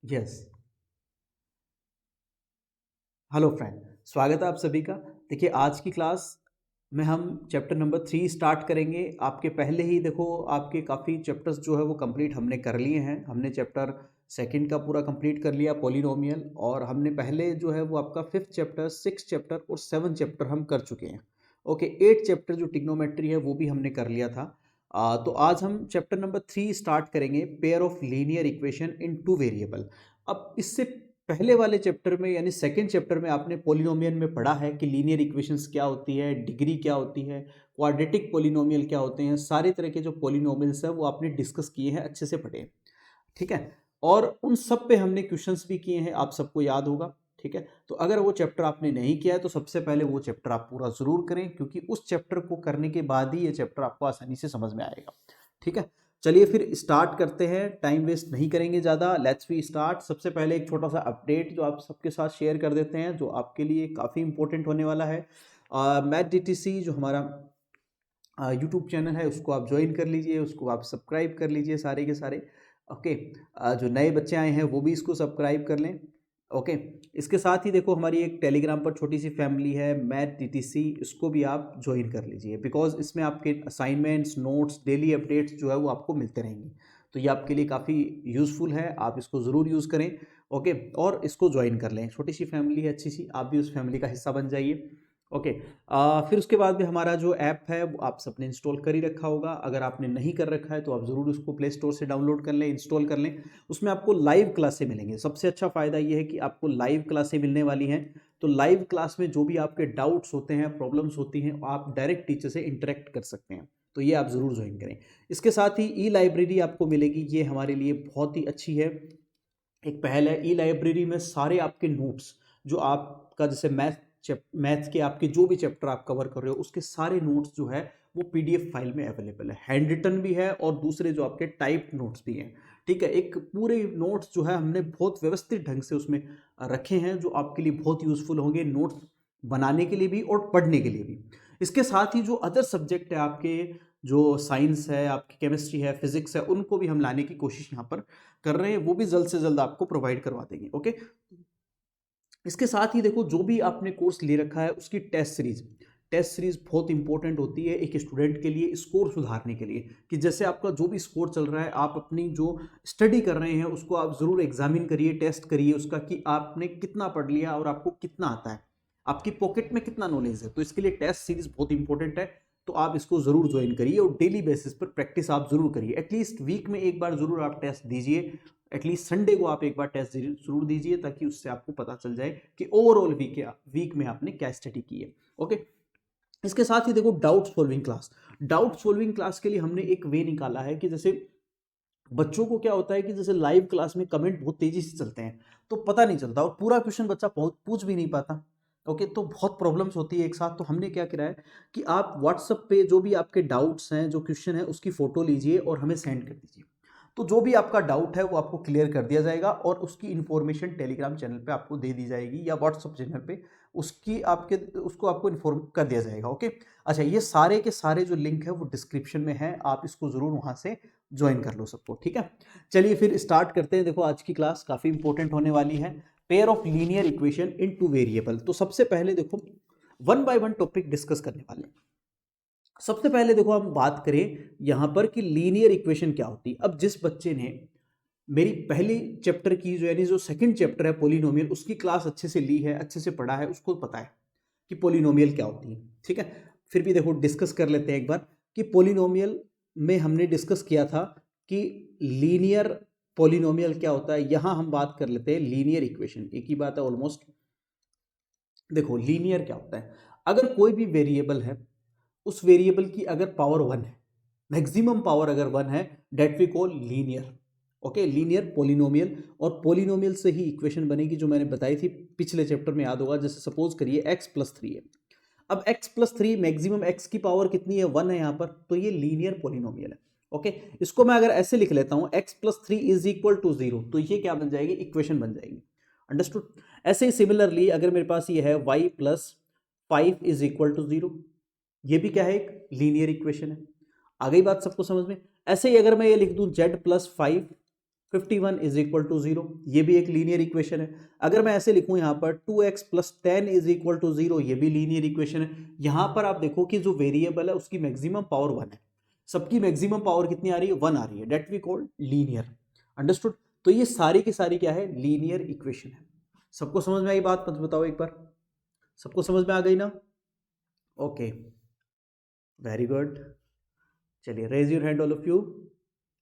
Yes. Hello friend, स्वागत है आप सभी का। देखिए आज की क्लास में हम चैप्टर नंबर 3 स्टार्ट करेंगे। आपके पहले ही देखो आपके काफ़ी चैप्टर्स जो है वो कंप्लीट हमने कर लिए हैं। हमने चैप्टर सेकंड का पूरा कंप्लीट कर लिया पॉलिनोमियल, और हमने पहले जो है वो आपका 5th चैप्टर, 6th चैप्टर और 7th चैप्टर हम कर चुके हैं। ओके, 8th चैप्टर जो ट्रिग्नोमेट्री है वो भी हमने कर लिया था। तो आज हम चैप्टर नंबर 3 स्टार्ट करेंगे, pair of linear equation in two variable. अब इससे पहले वाले चैप्टर में यानी सेकंड चैप्टर में आपने पॉलिनोमियल में पढ़ा है कि लीनियर इक्वेशंस क्या होती है, डिग्री क्या होती है, क्वाड्रेटिक पॉलिनोमियल क्या होते हैं। सारे तरह के जो पॉलिनोमियल्स है वो आपने डिस्कस किए हैं, अच्छे से पढ़े हैं। ठीक है, और उन सब पे हमने क्वेश्चंस भी किए हैं, आप सबको याद होगा। ठीक है, तो अगर वो चैप्टर आपने नहीं किया है तो सबसे पहले वो चैप्टर आप पूरा जरूर करें, क्योंकि उस चैप्टर को करने के बाद ही ये चैप्टर आपको आसानी से समझ में आएगा। ठीक है, चलिए फिर स्टार्ट करते हैं, टाइम वेस्ट नहीं करेंगे ज़्यादा। Let's we start. सबसे पहले एक छोटा सा अपडेट जो आप सबके साथ शेयर कर देते हैं, जो आपके लिए काफ़ी इंपॉर्टेंट होने वाला है। मैथ डीटीसी जो हमारा यूट्यूब चैनल है उसको आप ज्वाइन कर लीजिए, उसको आप सब्सक्राइब कर लीजिए सारे के सारे। ओके, जो नए बच्चे आए हैं वो भी इसको सब्सक्राइब कर लें। ओके, इसके साथ ही देखो हमारी एक टेलीग्राम पर छोटी सी फैमिली है मैथ टीटीसी, इसको भी आप ज्वाइन कर लीजिए, बिकॉज इसमें आपके असाइनमेंट्स, नोट्स, डेली अपडेट्स जो है वो आपको मिलते रहेंगे। तो ये आपके लिए काफ़ी यूज़फुल है, आप इसको ज़रूर यूज़ करें। ओके, और इसको ज्वाइन कर लें, छोटी सी फैमिली है अच्छी सी, आप भी उस फैमिली का हिस्सा बन जाइए। ओके, फिर उसके बाद भी हमारा जो ऐप है वो आप सबने इंस्टॉल कर ही रखा होगा। अगर आपने नहीं कर रखा है तो आप ज़रूर उसको प्ले स्टोर से डाउनलोड कर लें, इंस्टॉल कर लें। उसमें आपको लाइव क्लासें मिलेंगे। सबसे अच्छा फ़ायदा ये है कि आपको लाइव क्लासें मिलने वाली हैं। तो लाइव क्लास में जो भी आपके डाउट्स होते हैं, प्रॉब्लम्स होती हैं, आप डायरेक्ट टीचर से इंटरेक्ट कर सकते हैं। तो ये आप ज़रूर ज्वाइन करें। इसके साथ ही ई लाइब्रेरी आपको मिलेगी, ये हमारे लिए बहुत ही अच्छी है, एक पहल है। ई लाइब्रेरी में सारे आपके नोट्स जो आपका, जैसे मैथ के आपके जो भी चैप्टर आप कवर कर रहे हो उसके सारे नोट्स जो है वो पीडीएफ फाइल में अवेलेबल है। हैंड रिटन भी है और दूसरे जो आपके टाइप नोट्स भी हैं। ठीक है, एक पूरे नोट्स जो है हमने बहुत व्यवस्थित ढंग से उसमें रखे हैं, जो आपके लिए बहुत यूज़फुल होंगे, नोट्स बनाने के लिए भी और पढ़ने के लिए भी। इसके साथ ही जो अदर सब्जेक्ट है आपके, जो साइंस है, आपकी केमिस्ट्री है, फिजिक्स है, उनको भी हम लाने की कोशिश यहाँ पर कर रहे हैं, वो भी जल्द से जल्द आपको प्रोवाइड करवा देंगे। ओके, इसके साथ ही देखो जो भी आपने कोर्स ले रखा है उसकी टेस्ट सीरीज बहुत इंपॉर्टेंट होती है एक स्टूडेंट के लिए, स्कोर सुधारने के लिए। कि जैसे आपका जो भी स्कोर चल रहा है, आप अपनी जो स्टडी कर रहे हैं उसको आप ज़रूर एग्जामिन करिए, टेस्ट करिए उसका कि आपने कितना पढ़ लिया और आपको कितना आता है, आपकी पॉकेट में कितना नॉलेज है। तो इसके लिए टेस्ट सीरीज बहुत इंपॉर्टेंट है। तो आप इसको ज़रूर ज्वाइन करिए और डेली बेसिस पर प्रैक्टिस आप ज़रूर करिए। एटलीस्ट वीक में एक बार ज़रूर आप टेस्ट दीजिए, एटलीस्ट संडे को आप एक बार टेस्ट जरूर दीजिए, ताकि उससे आपको पता चल जाए कि ओवरऑल वीक में आपने क्या स्टडी की है। ओके, इसके साथ ही देखो डाउट सॉल्विंग क्लास के लिए हमने एक वे निकाला है कि जैसे बच्चों को क्या होता है कि जैसे लाइव क्लास में कमेंट बहुत तेजी से चलते हैं, तो पता नहीं चलता और पूरा क्वेश्चन बच्चा पूछ भी नहीं पाता। ओके, तो बहुत प्रॉब्लम्स होती है एक साथ। तो हमने क्या किया है कि आप व्हाट्सएप पे जो भी आपके डाउट्स हैं, जो क्वेश्चन है, उसकी फोटो लीजिए और हमें सेंड कर दीजिए। तो जो भी आपका डाउट है वो आपको क्लियर कर दिया जाएगा और उसकी इन्फॉर्मेशन टेलीग्राम चैनल पे आपको दे दी जाएगी या व्हाट्सएप चैनल पे उसको आपको इन्फॉर्म कर दिया जाएगा। ओके, अच्छा, ये सारे के सारे जो लिंक है वो डिस्क्रिप्शन में है, आप इसको जरूर वहां से ज्वाइन कर लो सबको। ठीक है, चलिए फिर स्टार्ट करते हैं। देखो आज की क्लास काफ़ी इंपॉर्टेंट होने वाली है, pair of linear equation in two variable. तो सबसे पहले देखो one by one topic discuss करने वाले हैं। सबसे पहले देखो हम बात करें यहां पर कि लीनियर इक्वेशन क्या होती है। अब जिस बच्चे ने मेरी पहली चैप्टर की जो यानी जो सेकंड चैप्टर है पॉलिनोमियल, उसकी क्लास अच्छे से ली है, अच्छे से पढ़ा है, उसको पता है कि पॉलिनोमियल क्या होती है। ठीक है, फिर भी देखो डिस्कस कर लेते हैं एक बार कि पॉलिनोमियल में हमने डिस्कस किया था कि लीनियर पॉलिनोमियल क्या होता है। यहां हम बात कर लेते हैं लीनियर इक्वेशन, एक ही बात है ऑलमोस्ट। देखो लीनियर क्या होता है, अगर कोई भी वेरिएबल है, उस वेरिएबल की अगर पावर 1 है, मैक्सिमम पावर अगर 1 है, that we call linear. Okay, linear polynomial. और पॉलिनोमियल से ही इक्वेशन बनेगी जो मैंने बताई थी पिछले चैप्टर में, याद होगा। जैसे सपोज करिए x+3 है, अब x+3 मैक्सिमम x की पावर कितनी है, 1 है यहाँ पर, तो ये लीनियर पॉलिनोमियल है। ओके, इसको मैं अगर ऐसे लिख लेता हूँ x+3 इज इक्वल टू 0, तो ये क्या बन जाएगी, इक्वेशन बन जाएगी। अंडरस्टूड। ऐसे ही सिमिलरली अगर मेरे पास ये है y+5 इज इक्वल टू 0, ये भी क्या है, एक लीनियर इक्वेशन है। आ गई बात सबको समझ में। ऐसे ही अगर मैं ये लिख दूं z+5 51 इज इक्वल टू 0, ये भी एक लीनियर इक्वेशन है। अगर मैं ऐसे लिखूं यहाँ पर 2x plus 10 is equal to 0, ये भी लीनियर इक्वेशन है। यहाँ पर आप देखो कि जो वेरिएबल है उसकी मैक्सिमम पावर 1 है, सबकी मैक्सिमम पावर कितनी आ रही है, 1 आ रही है, that we called linear. Understood? तो ये सारी की सारी क्या है, लीनियर इक्वेशन है। सबको समझ में आई बात? मत बताओ एक बार, सबको समझ में आ गई ना? Okay, very good. चलिए, raise your hand all of you.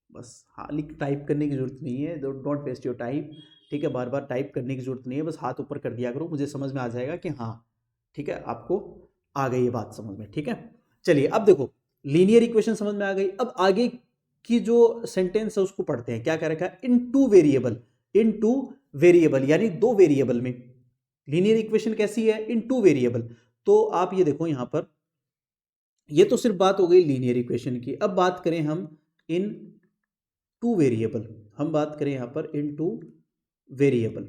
बस हाँ, टाइप करने की जरूरत नहीं है, डोंट वेस्ट योर टाइम, ठीक है? बार बार टाइप करने की जरूरत नहीं है, बस हाथ ऊपर कर दिया करो, मुझे समझ में आ जाएगा कि हाँ ठीक है, आपको आ गई ये बात समझ में, ठीक है? चलिए, अब देखो लीनियर इक्वेशन समझ में आ गई। अब आगे की जो सेंटेंस है उसको पढ़ते हैं। क्या कह रखा है, इन टू वेरिएबल, इन टू वेरिएबल यानी दो वेरिएबल में। लीनियर इक्वेशन कैसी है, इन टू वेरिएबल। तो आप ये देखो यहां पर, ये तो सिर्फ बात हो गई लीनियर इक्वेशन की। अब बात करें हम इन टू वेरिएबल, हम बात करें यहां पर इन टू वेरिएबल,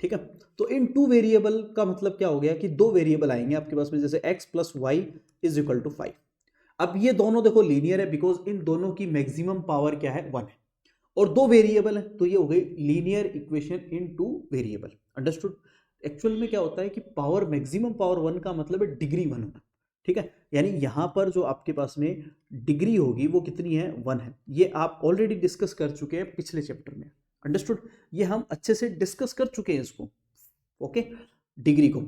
ठीक है? तो इन टू वेरिएबल का मतलब क्या हो गया कि दो वेरिएबल आएंगे आपके पास में, जैसे x plus y is equal to 5। अब ये दोनों देखो लीनियर है, बिकॉज इन दोनों की मैक्सिमम पावर क्या है, 1 है, और दो वेरिएबल है, तो ये हो गई linear equation in two variable. Understood? Actual में क्या होता है कि पावर, मैक्सिमम पावर 1 का मतलब है डिग्री 1 होना, ठीक है? यानी यहां पर जो आपके पास में डिग्री होगी वो कितनी है, 1 है। ये आप ऑलरेडी डिस्कस कर चुके हैं पिछले चैप्टर में। अंडरस्टूड? ये हम अच्छे से डिस्कस कर चुके हैं इसको, ओके, डिग्री को।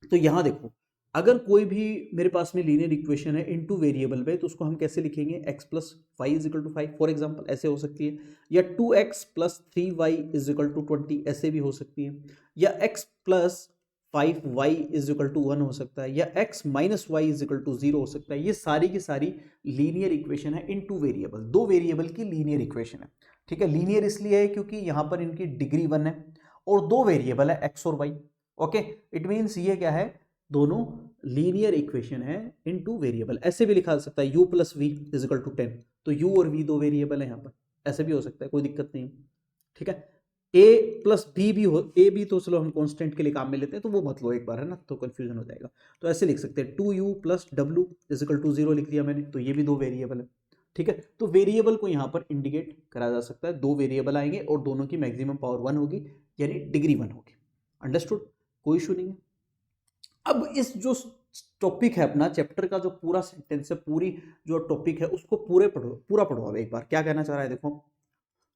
तो यहां देखो, अगर कोई भी मेरे पास में लीनियर इक्वेशन है इनटू वेरिएबल पे, तो उसको हम कैसे लिखेंगे, x plus y is equal to 5 for example, ऐसे हो सकती है, या 2x plus 3y is equal to 20, ऐसे भी हो सकती है, या x plus 5y is equal to 1 हो सकता है, या x minus y is equal to 0 हो सकता है। ये सारी की सारी लीनियर इक्वेशन है इनटू वेरिएबल, दो वेरिएबल की लीनियर इक्वेशन है, ठीक है? लीनियर इसलिए है क्योंकि यहां पर इनकी डिग्री 1 है और दो वेरिएबल है x और y, ओके। इट मीन्स ये क्या है, दोनों लीनियर इक्वेशन है इन टू वेरिएबल। ऐसे भी लिखा जा सकता है u plus v is equal to 10, तो u और v दो वेरिएबल है यहाँ पर, ऐसे भी हो सकता है, कोई दिक्कत नहीं, ठीक है? a प्लस बी भी हो, a भी तो चलो हम कांस्टेंट के लिए काम में लेते हैं, तो वो मत लो एक बार, है ना, तो कंफ्यूजन हो जाएगा। तो ऐसे लिख सकते हैं 2u plus w is equal to 0 लिख दिया मैंने, तो ये भी दो वेरिएबल है, ठीक है? तो वेरिएबल को यहाँ पर इंडिकेट करा जा सकता है, दो वेरिएबल आएंगे और दोनों की मैक्सिमम पावर 1 होगी, यानी डिग्री 1 होगी। अंडरस्टूड? कोई इशू नहीं है। अब इस जो टॉपिक है अपना चैप्टर का, जो पूरा सेंटेंस है, पूरी जो टॉपिक है उसको पूरा पढ़ो अब एक बार। क्या कहना चाह रहा है, देखो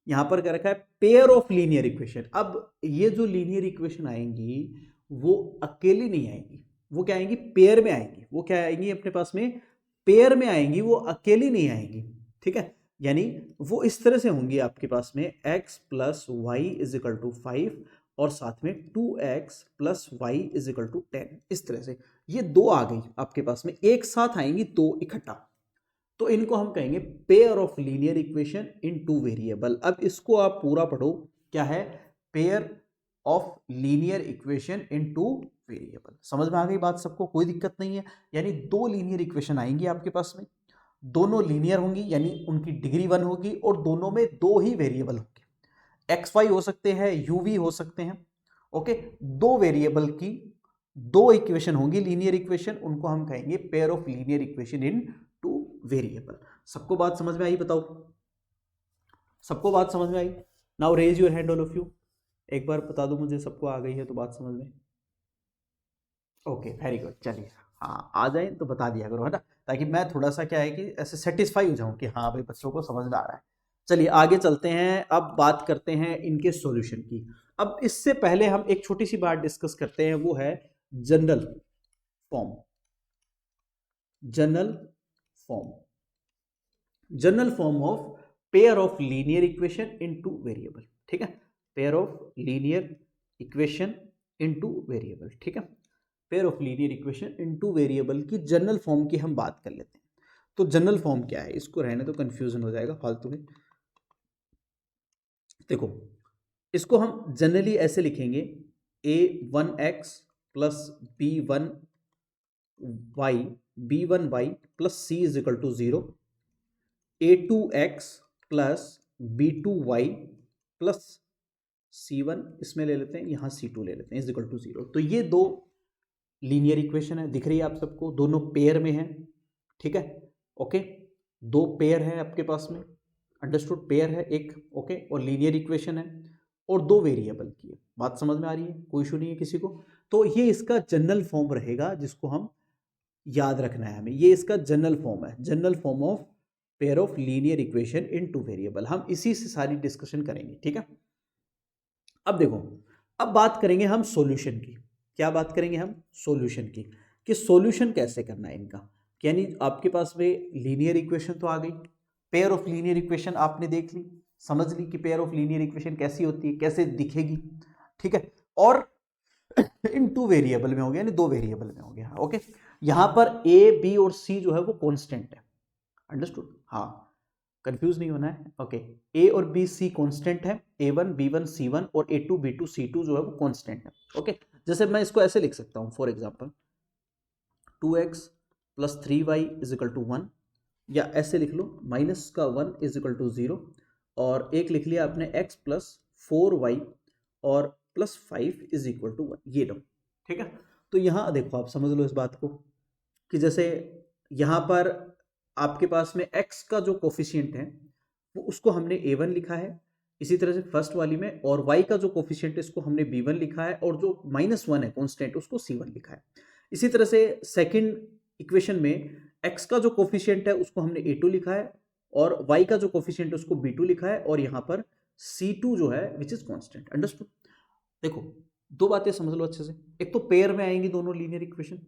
यहां पर क्या रखा है, पेयर ऑफ लीनियर इक्वेशन। अब ये जो लीनियर इक्वेशन आएंगी वो अकेली नहीं आएंगी, वो क्या आएंगी, पेयर में आएंगी। वो क्या आएंगी अपने पास में, पेयर में आएंगी, वो अकेली नहीं आएंगी, ठीक है? यानी वो इस तरह से होंगी आपके पास में, x plus y is equal to 5 और साथ में 2x plus y is equal to 10, इस तरह से ये दो आ गई आपके पास में, एक साथ आएंगी दो इकट्ठा, तो इनको हम कहेंगे pair of linear equation in two variable. अब इसको आप पूरा पढ़ो, क्या है, pair of linear equation in two variable. समझ में आ गई बात सबको? कोई दिक्कत नहीं है। यानी दो लीनियर इक्वेशन आएंगी आपके पास में, दोनों लीनियर होंगी, यानी उनकी डिग्री 1 होगी, और दोनों में दो ही वेरिएबल होंगे, एक्स वाई हो सकते हैं, यू वी हो सकते हैं, ओके। दो वेरिएबल की दो इक्वेशन होंगी लीनियर इक्वेशन, उनको हम कहेंगे pair of linear equation in two variable. सबको बात समझ में आई? बताओ, सबको बात समझ में आई? Now raise your hand all of you, एक बार बता दो मुझे, सबको आ गई है तो बात समझ में? Okay, very good. चलिए, हाँ आ जाए तो बता दिया करो, है ना, ताकि मैं थोड़ा सा क्या है कि ऐसे सेटिस्फाई हो जाऊं कि हाँ भाई बच्चों को समझ में आ रहा है। चलिए आगे चलते हैं, अब बात करते हैं इनके सॉल्यूशन की। अब इससे पहले हम एक छोटी सी बात डिस्कस करते हैं, वो है general form. General form, general form of pair of linear equation into variable, ठीक है? Pair of linear equation into variable, ठीक है? Pair of linear equation into variable की जनरल फॉर्म की हम बात कर लेते हैं। तो जनरल फॉर्म क्या है, इसको रहने तो कंफ्यूजन हो जाएगा फालतू में। देखो, इसको हम जनरली ऐसे लिखेंगे, a1x plus b1y plus c is equal to 0, a2x plus b2y plus c1, इसमें ले लेते हैं, यहाँ c2 ले लेते हैं, इज इक्वल टू 0। तो ये दो लीनियर इक्वेशन है, दिख रही है आप सबको, दोनों पेयर में है, ठीक है? ओके, दो पेयर है आपके पास में, अंडरस्टूड, पेयर है एक, ओके, और लीनियर इक्वेशन है और दो वेरिएबल की है। बात समझ में आ रही है, कोई इशू नहीं है किसी को। तो ये इसका जनरल फॉर्म रहेगा जिसको हम याद रखना है हमें, ये इसका जनरल फॉर्म है, general form of pair of linear equation in two variable. हम इसी से सारी डिस्कशन करेंगे, ठीक है। अब देखो, अब बात करेंगे हम सॉल्यूशन की। क्या बात करेंगे हम? सॉल्यूशन की, कि सॉल्यूशन कैसे करना है इनका। यानी आपके पास में लीनियर इक्वेशन तो आ गई, पेयर ऑफ लीनियर इक्वेशन आपने देख ली, समझ ली कि पेयर ऑफ लीनियर इक्वेशन कैसी होती है, कैसे दिखेगी, ठीक है। और इन टू वेरिएबल में हो गया, यानी दो वेरिएबल में हो गया, ओके। यहां पर ए बी और सी जो है वो कांस्टेंट है, अंडरस्टूड, हाँ, कंफ्यूज नहीं होना है, ओके। ए और बी सी कांस्टेंट है, A1 B1 C1 और A2 B2 C2 जो है वो कांस्टेंट है, ओके। जैसे मैं इसको ऐसे लिख सकता हूं, फॉर एग्जांपल 2x + 3y = 1, या ऐसे लिख लो -1 = 0, और एक लिख लिया आपने x + 4y और +5 = 1, ये लो, ठीक है। तो यहां देखो, आप समझ लो इस बात को कि जैसे यहां पर आपके पास में x का जो कोफिशिएंट है वो उसको हमने A1 लिखा है, इसी तरह से फर्स्ट वाली में, और y का जो कोफिशिएंट है इसको हमने B1 लिखा है, और जो -1 है कांस्टेंट उसको C1 लिखा है। इसी तरह से सेकंड इक्वेशन में x का जो कोफिशिएंट है उसको हमने A2 लिखा है, और y का जो कोफिशिएंट है उसको B2 लिखा है, और यहाँ पर C2 जो है विच इज कांस्टेंट, अंडरस्टूड। देखो, दो बातें समझ लो अच्छे से, एक तो पेयर में आएंगी दोनों लीनियर इक्वेशन,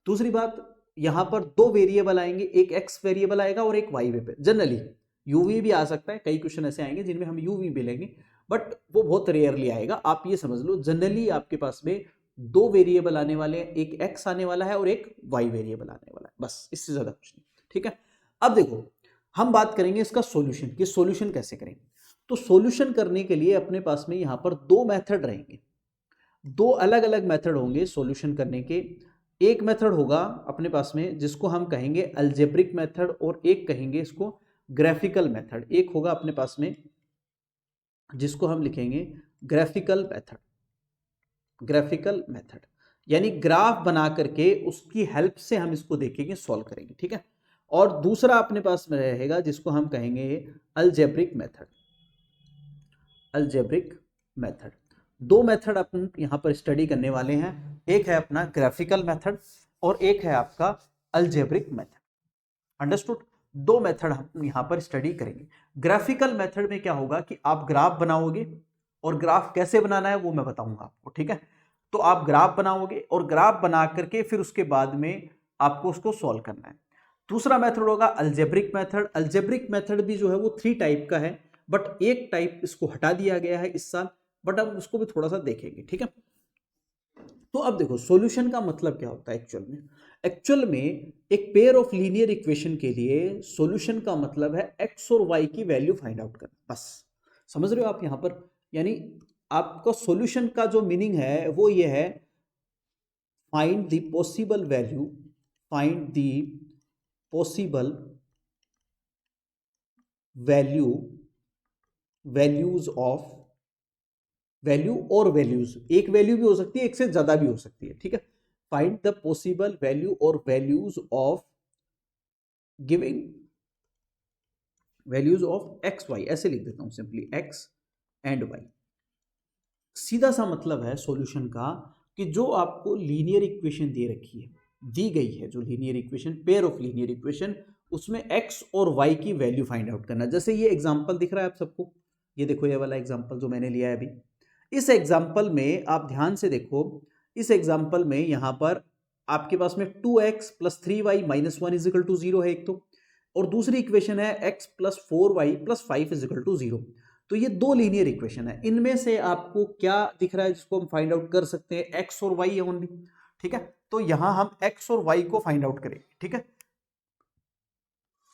दूसरी बात यहां पर दो वेरिएबल आएंगे, एक x वेरिएबल आएगा और एक y वेरिएबल। जनरली यूवी भी आ सकता है, कई क्वेश्चन ऐसे आएंगे जिनमें हम यूवी भी लेंगे, बट वो बहुत रेयरली आएगा। आप ये समझ लो जनरली आपके पास में दो वेरिएबल आने वाले हैं, एक x आने वाला है और एक y वेरिएबल आने वाला है, बस, इससे ज्यादा कुछ नहीं, ठीक है। अब देखो, हम बात करेंगे इसका सॉल्यूशन, कि सॉल्यूशन कैसे करेंगे। तो सॉल्यूशन करने के लिए अपने पास में यहां पर दो मेथड रहेंगे, दो अलग अलग मेथड होंगे सॉल्यूशन करने के। एक मेथड होगा अपने पास में जिसको हम कहेंगे अलजेब्रिक मेथड, और एक कहेंगे इसको ग्राफिकल मेथड। एक होगा अपने पास में जिसको हम लिखेंगे ग्राफिकल मेथड, ग्राफिकल मेथड यानी ग्राफ बना करके उसकी हेल्प से हम इसको देखेंगे, सॉल्व करेंगे, ठीक है। और दूसरा अपने पास में रहेगा जिसको हम कहेंगे अलजेब्रिक मेथड, अलजेब्रिक मेथड। दो मेथड अपन यहां पर स्टडी करने वाले हैं, एक है अपना ग्राफिकल मेथड और एक है आपका अलजेब्रिक मेथड, अंडरस्टूड। दो मेथड हम यहां पर स्टडी करेंगे। ग्राफिकल मेथड में क्या होगा कि आप ग्राफ बनाओगे, और ग्राफ कैसे बनाना है वो मैं बताऊंगा आपको, ठीक है। तो आप ग्राफ बनाओगे और ग्राफ बना करके फिर उसके बाद में आपको उसको सॉल्व करना है। दूसरा मेथड होगा अलजेब्रिक मेथड। अलजेब्रिक मेथड भी जो है वो 3 टाइप का है, बट एक टाइप इसको हटा दिया गया है इस साल, बट हम उसको भी थोड़ा सा देखेंगे, ठीक है। तो अब देखो, सॉल्यूशन का मतलब क्या होता है एक्चुअल में। एक्चुअल में एक पेयर ऑफ लीनियर इक्वेशन के लिए सॉल्यूशन का मतलब है एक्स और वाई की वैल्यू फाइंड आउट करना, बस। समझ रहे हो आप यहां पर, यानी आपका सॉल्यूशन का जो मीनिंग है वो ये है, find the possible value, find the possible value, values of, value और वैल्यूज, एक वैल्यू भी हो सकती है, एक से ज्यादा भी हो सकती है, ठीक है। फाइंड द पॉसिबल वैल्यू और values of giving, values of x y, ऐसे लिख देता हूं सिंपली, एक्स एंड वाई। सीधा सा मतलब है सॉल्यूशन का कि जो आपको लीनियर इक्वेशन दे रखी है, दी गई है जो linear equation, pair of linear equation, उसमें एक्स और वाई की वैल्यू फाइंड आउट करना। जैसे ये एग्जांपल दिख रहा है आप सबको, ये देखो, ये वाला एग्जांपल जो मैंने लिया है अभी, इस एग्जाम्पल में आप ध्यान से देखो, इस एग्जाम्पल में यहां पर आपके पास में 2x + 3y - 1 = 0 है एक तो, और दूसरी इक्वेशन है x + 4y + 5 = 0। तो ये दो लीनियर इक्वेशन है, इनमें से आपको क्या दिख रहा है जिसको हम फाइंड आउट कर सकते हैं, x और y है ओनली, ठीक है। तो यहां हम x और y को फाइंड आउट करेंगे, ठीक है,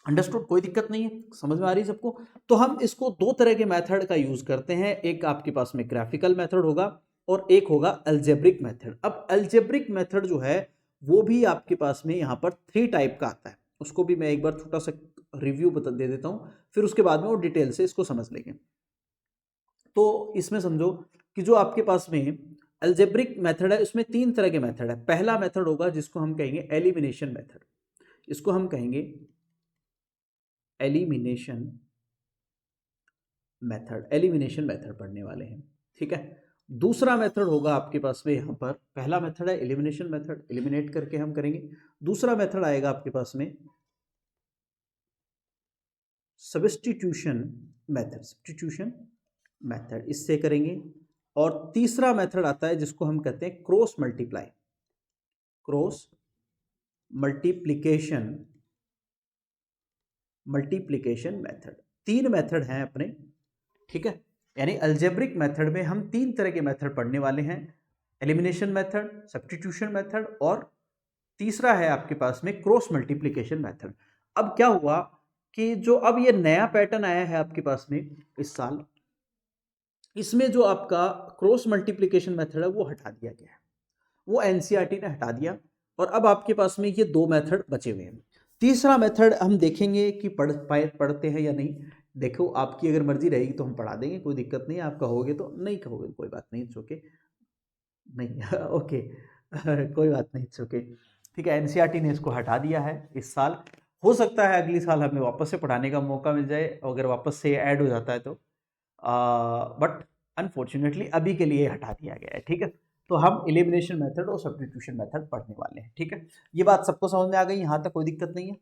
अंडरस्टूड, कोई दिक्कत नहीं है, समझ में आ रही है सबको। तो हम इसको दो तरह के मेथड का यूज करते हैं, एक आपके पास में ग्राफिकल मेथड होगा और एक होगा अलजेब्रिक मेथड। अब अलजेब्रिक मेथड जो है वो भी आपके पास में यहाँ पर 3 टाइप का आता है, उसको भी मैं एक बार छोटा सा रिव्यू बता दे देता हूँ, फिर उसके बाद में वो डिटेल से इसको समझ लेंगे। तो इसमें समझो कि जो आपके पास में अलजेब्रिक मेथड है उसमें 3 तरह के मेथड है। पहला मेथड होगा जिसको हम कहेंगे एलिमिनेशन मेथड, इसको हम कहेंगे एलिमिनेशन मेथड, एलिमिनेशन मेथड पढ़ने वाले हैं, ठीक है। दूसरा मेथड होगा आपके पास में यहाँ पर, पहला मेथड है एलिमिनेशन मेथड, एलिमिनेट करके हम करेंगे। दूसरा मेथड आएगा आपके पास में सब्स्टिट्यूशन मेथड, सब्स्टिट्यूशन मेथड, इससे करेंगे। और तीसरा मेथड आता है जिसको हम कहते हैं cross multiply, cross multiplication, multiplication method. तीन मेथड हैं अपने, ठीक है। यानी अलजेब्रिक मेथड में हम तीन तरह के मेथड पढ़ने वाले हैं, एलिमिनेशन मेथड, सब्स्टिट्यूशन मेथड और तीसरा है आपके पास में क्रॉस मल्टीप्लिकेशन मेथड। अब क्या हुआ कि जो अब ये नया पैटर्न आया है आपके पास में इस साल, इसमें जो आपका क्रॉस मल्टीप्लिकेशन मेथड है वो हटा दिया गया है, वो एनसीईआरटी ने हटा दिया, और अब आपके पास में ये दो मेथड बचे हुए हैं। तीसरा मेथड हम देखेंगे कि पढ़ते हैं या नहीं। देखो आपकी अगर मर्जी रहेगी तो हम पढ़ा देंगे, कोई दिक्कत नहीं है। आप कहोगे तो नहीं, कहोगे कोई बात नहीं, इट्स ओके, नहीं ओके कोई बात नहीं, इट्स ओके, ठीक है। एनसीईआरटी ने इसको हटा दिया है इस साल। हो सकता है अगली साल हमें वापस से पढ़ाने का मौका मिल जाए, अगर वापस से ऐड हो जाता है तो, बट अनफॉर्चुनेटली अभी के लिए हटा दिया गया है, ठीक है। तो हम एलिमिनेशन मेथड और सब्स्टिट्यूशन मेथड पढ़ने वाले हैं, ठीक है। ये बात सबको समझ में आ गई, यहाँ तक कोई दिक्कत नहीं है,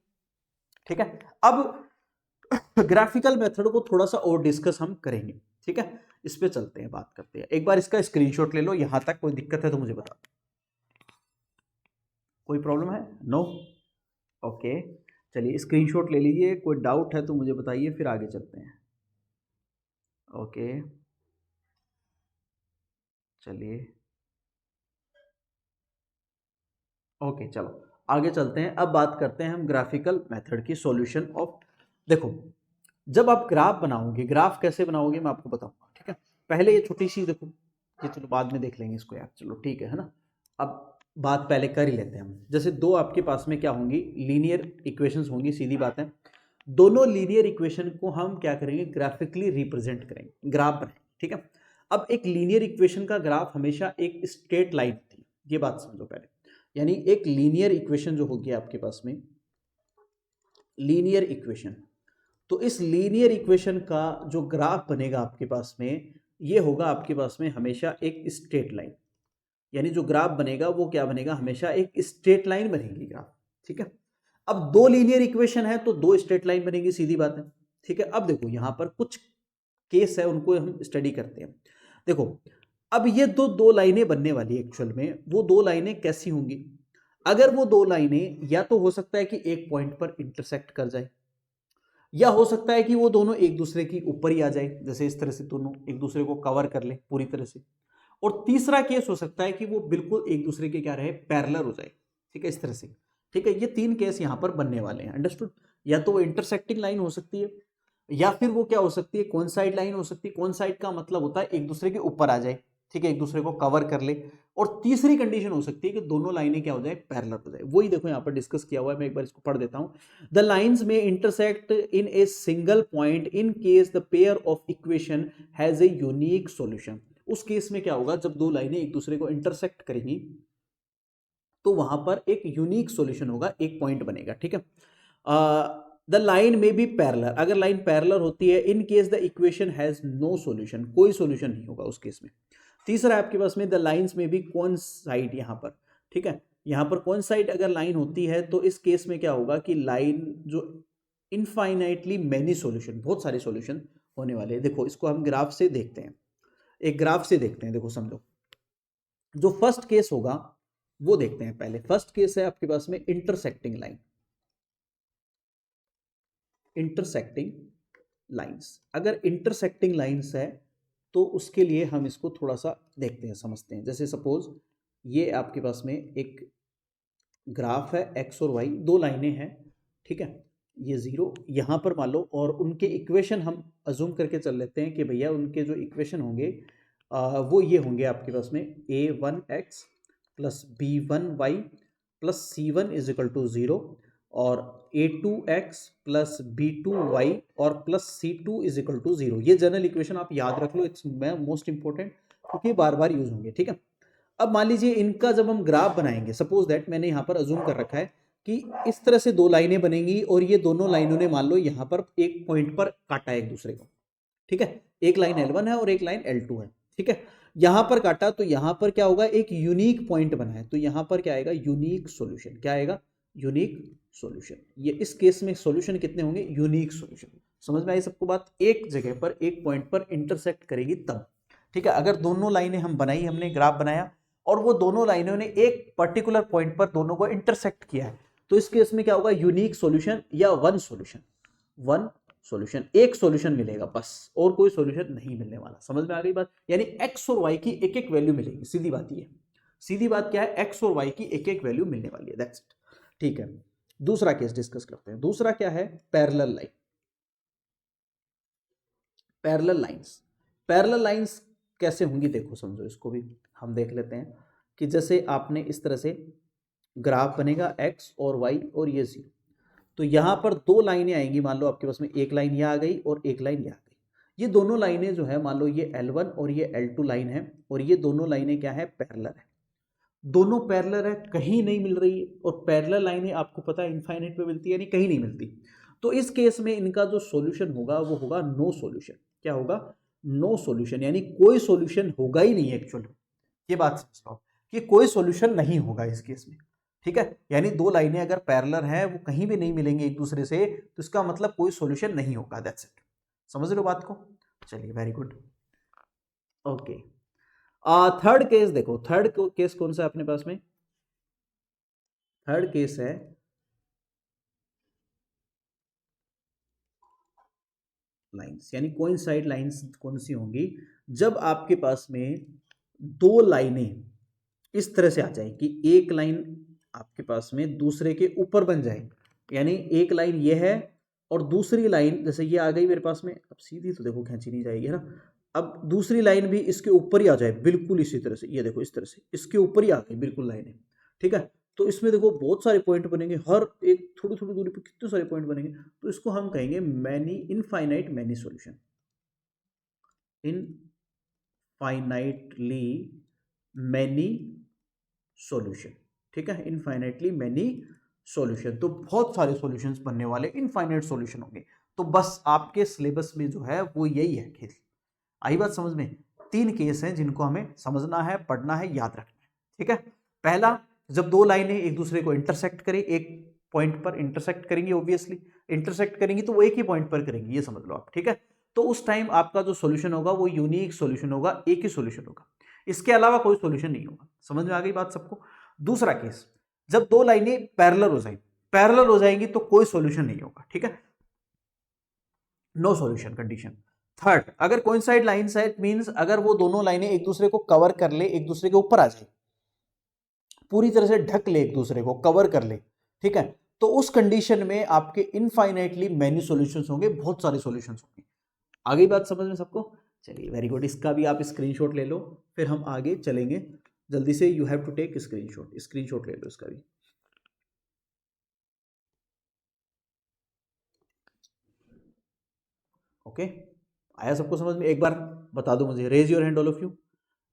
ठीक है। अब ग्राफिकल मेथड को थोड़ा सा और डिस्कस हम करेंगे, ठीक है। इस पे चलते हैं, बात करते हैं। एक बार इसका स्क्रीनशॉट ले लो, यहाँ तक कोई दिक्कत है तो मुझे बता, कोई प्रॉब्लम है? No, okay. चलिए स्क्रीनशॉट ले लीजिए, कोई डाउट है तो मुझे बताइए, फिर आगे चलते हैं। ओके चलिए, ओके चलो आगे चलते हैं। अब बात करते हैं हम ग्राफिकल मेथड की सॉल्यूशन ऑफ। देखो जब आप ग्राफ बनाओगे, ग्राफ कैसे बनाओगे मैं आपको बताऊंगा, ठीक है। पहले ये छोटी सी देखो, ये चलो बाद में देख लेंगे इसको यार, चलो ठीक है ना। अब बात पहले कर ही लेते हैं हम। जैसे दो आपके पास में क्या होंगी, लीनियर इक्वेशंस होंगी, सीधी बात है। दोनों लीनियर इक्वेशन को हम क्या करेंगे, ग्राफिकली रिप्रेजेंट करेंगे, ग्राफ बनाएंगे, ठीक है। अब एक लीनियर इक्वेशन का ग्राफ हमेशा एक स्ट्रेट लाइन होती है, ये बात समझो पहले। यानी एक लीनियर इक्वेशन जो होगी आपके पास में, लीनियर इक्वेशन, तो इस लीनियर इक्वेशन का जो ग्राफ बनेगा आपके पास में, ये होगा आपके पास में हमेशा एक स्ट्रेट लाइन। यानी जो ग्राफ बनेगा वो क्या बनेगा, हमेशा एक स्ट्रेट लाइन बनेगी ग्राफ, ठीक है। अब दो लीनियर इक्वेशन है तो दो स्ट्रेट लाइन बनेगी, सीधी बात है, ठीक है। अब देखो यहां पर कुछ केस है, उनको हम स्टडी करते हैं। देखो अब ये दो लाइनें बनने वाली एक्चुअल में, वो दो लाइनें कैसी होंगी, अगर वो दो लाइनें या तो हो सकता है कि एक पॉइंट पर इंटरसेक्ट कर जाए, या हो सकता है कि वो दोनों एक दूसरे की ऊपर ही आ जाए, जैसे इस तरह से दोनों एक दूसरे को कवर कर ले पूरी तरह से। और तीसरा केस हो सकता है कि वो बिल्कुल एक दूसरे के क्या रहे, पैरेलल हो जाए, ठीक है, इस तरह से, ठीक है। ये तीन केस यहां पर बनने वाले हैं, अंडरस्टूड। या तो वो इंटरसेक्टिंग लाइन हो सकती है, या फिर वो क्या हो सकती है, कोइंसाइड लाइन हो सकती है। कोइंसाइड का मतलब होता है एक दूसरे के ऊपर आ जाए, ठीक है, एक दूसरे को कवर कर ले। और तीसरी कंडीशन हो सकती है कि दोनों लाइनें क्या हो जाए, पैरेलल हो जाए। वही देखो यहाँ पर डिस्कस किया हुआ है, मैं एक बार इसको पढ़ देता हूं। द लाइंस में intersect in a single point in case the pair of equation has a unique solution. उस केस में क्या होगा, जब दो लाइनें एक दूसरे को इंटरसेक्ट करेंगी तो वहां पर एक यूनिक सॉल्यूशन होगा, एक पॉइंट बनेगा, ठीक है। द लाइन में बी पैरेलल, अगर लाइन पैरेलल होती है, in case the equation has no solution, कोई सॉल्यूशन नहीं होगा उस केस में। तीसरा आपके पास में द लाइंस में भी कोइंसाइड, यहां पर, ठीक है, यहां पर कोइंसाइड अगर लाइन होती है तो इस केस में क्या होगा कि लाइन जो इनफाइनाइटली मैनी सॉल्यूशन, बहुत सारे सॉल्यूशन होने वाले हैं। देखो इसको हम ग्राफ से देखते हैं, एक ग्राफ से देखते हैं। देखो समझो, जो फर्स्ट केस होगा वो देखते हैं पहले। फर्स्ट केस है आपके पास में इंटरसेक्टिंग लाइन, इंटरसेक्टिंग लाइंस। अगर इंटरसेक्टिंग लाइंस है तो उसके लिए हम इसको थोड़ा सा देखते हैं, समझते हैं। जैसे सपोज ये आपके पास में एक ग्राफ है, एक्स और वाई दो लाइनें हैं, ठीक है, ये जीरो यहाँ पर मान लो, और उनके इक्वेशन हम अजूम करके चल लेते हैं कि भैया उनके जो इक्वेशन होंगे वो ये होंगे आपके पास में, a1x plus b1y plus c1 is equal to 0, और a2x प्लस b2y और plus c2 is equal to 0। ये जनरल इक्वेशन आप याद रख लो, इट्स मोस्ट इंपॉर्टेंट, क्योंकि बार बार यूज होंगे, ठीक है। अब मान लीजिए इनका जब हम ग्राफ बनाएंगे, सपोज दैट मैंने यहाँ पर अजूम कर रखा है कि इस तरह से दो लाइनें बनेंगी, और ये दोनों लाइनों ने मान लो यहाँ पर एक पॉइंट पर काटा है एक दूसरे को, ठीक है। एक लाइन L1 है और एक लाइन L2 है, ठीक है। यहां पर काटा तो यहां पर क्या होगा, एक यूनिक पॉइंट बना है, तो यहां पर क्या आएगा, यूनिक सॉल्यूशन। क्या आएगा, यूनिक सॉल्यूशन। ये इस केस में सॉल्यूशन कितने होंगे, यूनिक सॉल्यूशन। समझ में आई सबको बात, एक जगह पर एक पॉइंट पर इंटरसेक्ट करेगी तब, ठीक है। अगर दोनों लाइनें हम बनाई, हमने ग्राफ बनाया और वो दोनों लाइनों ने एक पर्टिकुलर पॉइंट पर दोनों को इंटरसेक्ट किया है, तो इस केस में क्या होगा, यूनिक सॉल्यूशन या वन सॉल्यूशन। वन सॉल्यूशन, एक सॉल्यूशन मिलेगा बस, और कोई सॉल्यूशन नहीं मिलने वाला। समझ में आ गई बात, यानी एक्स और वाई की एक एक वैल्यू मिलेगी, सीधी बात ये, सीधी बात क्या है, एक्स और वाई की एक एक वैल्यू मिलने वाली है, दैट्स इट, ठीक है। दूसरा केस डिस्कस करते हैं। दूसरा क्या है, parallel line. Parallel lines, parallel lines कैसे होंगी देखो, समझो इसको भी हम देख लेते हैं कि जैसे आपने इस तरह से ग्राफ बनेगा एक्स और वाई और ये जीरो, तो यहां पर दो लाइनें आएंगी, मान लो आपके पास में एक लाइन यह आ गई और एक लाइन यह आ गई। ये दोनों लाइनें जो है, मान लो ये L1 और ये L2 लाइन है, और ये दोनों लाइनें क्या है, पैरेलल है, दोनों पैरेलल है, कहीं नहीं मिल रही है। और पैरेलल लाइनें आपको पता है इनफाइनाइट पे मिलती है, यानी कहीं नहीं मिलती। तो इस केस में इनका जो सॉल्यूशन होगा वो होगा नो सॉल्यूशन। क्या होगा, नो सॉल्यूशन, यानी कोई सॉल्यूशन होगा ही नहीं एक्चुअल। ये बात समझ लो कि कोई सॉल्यूशन नहीं होगा इस केस में, ठीक है। यानी दो लाइनें अगर पैरेलल हैं, वो कहीं भी नहीं मिलेंगी एक दूसरे से, तो इसका मतलब कोई सॉल्यूशन नहीं होगा, दैट्स इट। समझ रहे हो बात को, चलिए very good, okay. Third case देखो, थर्ड केस कौन सा है अपने पास में, थर्ड केस है लाइंस, यानी कोइंसाइड लाइंस कौन सी होंगी, जब आपके पास में दो लाइनें इस तरह से आ जाए कि एक लाइन आपके पास में दूसरे के ऊपर बन जाए, यानी एक लाइन ये है और दूसरी लाइन जैसे ये आ गई मेरे पास में, अब सीधी तो देखो खींची नहीं जाएगी, है ना। अब दूसरी लाइन भी इसके ऊपर ही आ जाए, बिल्कुल इसी तरह से, ये देखो इस तरह से इसके ऊपर ही आ गई बिल्कुल लाइनें, ठीक है। तो इसमें देखो बहुत सारे पॉइंट बनेंगे, हर एक थोड़ी थोड़ी दूरी पर कितने सारे पॉइंट बनेंगे, तो इसको हम कहेंगे many infinite many solution, infinitely many solution, ठीक है, इनफाइनाइटली मैनी सॉल्यूशन। तो बहुत सारे सॉल्यूशंस बनने वाले, इनफाइनाइट सॉल्यूशन होंगे। तो बस आपके सिलेबस में जो है वो यही है खेल। आई बात समझ में, तीन केस हैं जिनको हमें समझना है, पढ़ना है, याद रखना है, ठीक है। पहला, जब दो लाइनें एक दूसरे को इंटरसेक्ट करें, एक पॉइंट पर इंटरसेक्ट करेंगी, ऑब्वियसली इंटरसेक्ट करेंगी तो वो एक ही पॉइंट पर करेंगी, ये समझ लो आप, ठीक है। तो उस टाइम आपका जो सॉल्यूशन होगा वो यूनिक सॉल्यूशन होगा, एक ही सॉल्यूशन होगा, इसके अलावा कोई सॉल्यूशन नहीं होगा। समझ में आ गई बात सबको। दूसरा केस, जब दो लाइनें पैरेलल हो जाएंगी, पैरेलल हो जाएंगी तो कोई सॉल्यूशन नहीं होगा, ठीक है, नो सॉल्यूशन कंडीशन। थर्ड, अगर कोइंसाइड लाइंस है, इट मींस अगर वो दोनों लाइनें एक दूसरे को कवर कर ले, एक दूसरे के ऊपर आ जाए, पूरी तरह से ढक ले, एक दूसरे को कवर कर ले, ठीक है, तो उस कंडीशन में आपके इनफाइनाइटली मैनी सॉल्यूशंस होंगे, बहुत सारे सॉल्यूशंस होंगे। आ गई बात समझ में सबको, चलिए वेरी गुड। इसका भी आप स्क्रीनशॉट ले लो, फिर हम आगे चलेंगे जल्दी से। You have to take screenshot, screenshot ले लो इसका भी। ओके, आया सबको समझ में, एक बार बता दो मुझे, raise your hand all of you,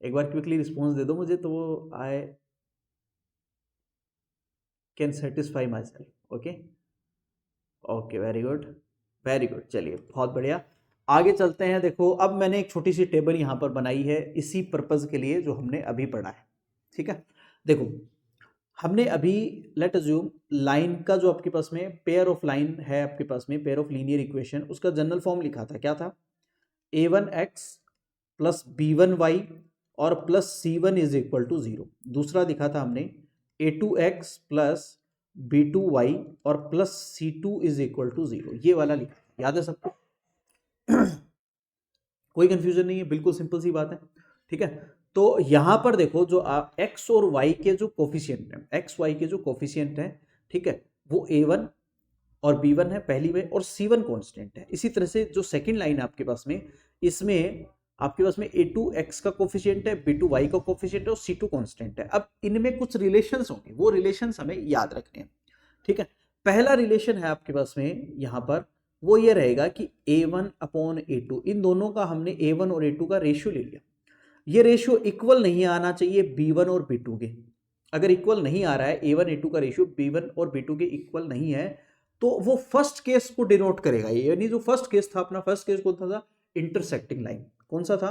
एक बार क्विकली रिस्पॉन्स दे दो मुझे, तो I can satisfy myself. Okay okay, very good very good, चलिए बहुत बढ़िया, आगे चलते हैं। देखो अब मैंने एक छोटी सी टेबल यहाँ पर बनाई है इसी पर्पज के लिए जो हमने अभी पढ़ा है, ठीक है। देखो हमने अभी लेट अज्यूम लाइन का जो आपके पास में पेयर ऑफ लाइन है, आपके पास में पेयर ऑफ लीनियर इक्वेशन, उसका जनरल फॉर्म लिखा था, क्या था, a1x प्लस b1y और plus c1 is equal to 0। दूसरा दिखा था हमने a2x प्लस b2y और plus c2 is equal to 0, ये वाला लिखा, याद है सबको कोई कंफ्यूजन नहीं है, बिल्कुल सिंपल सी बात है, ठीक है। तो यहां पर देखो जो x और y के जो कोफिशिएंट हैं, एक्स वाई के जो कोफिशिएंट हैं, ठीक है, वो a1 और b1 है पहली में, और c1 कांस्टेंट है। इसी तरह से जो सेकंड लाइन है आपके पास में, इसमें आपके पास में a2x का कोफिशिएंट है, b2y का कोफिशिएंट है और c2 कांस्टेंट है। अब इनमें कुछ रिलेशंस होंगे, वो रिलेशंस हमें याद रखने हैं, ठीक है। पहला रिलेशन है आपके पास में यहां पर, वो ये रहेगा कि a1 अपॉन a2, इन दोनों का हमने a1 और a2 का रेशियो ले लिया। ये रेशियो इक्वल नहीं आना चाहिए b1 और b2 के। अगर इक्वल नहीं आ रहा है, a1 a2 का रेशियो b1 और b2 के इक्वल नहीं है, तो वो फर्स्ट केस को डिनोट करेगा। यानी जो फर्स्ट केस था अपना, फर्स्ट केस कौन था, इंटरसेक्टिंग लाइन। कौन सा था?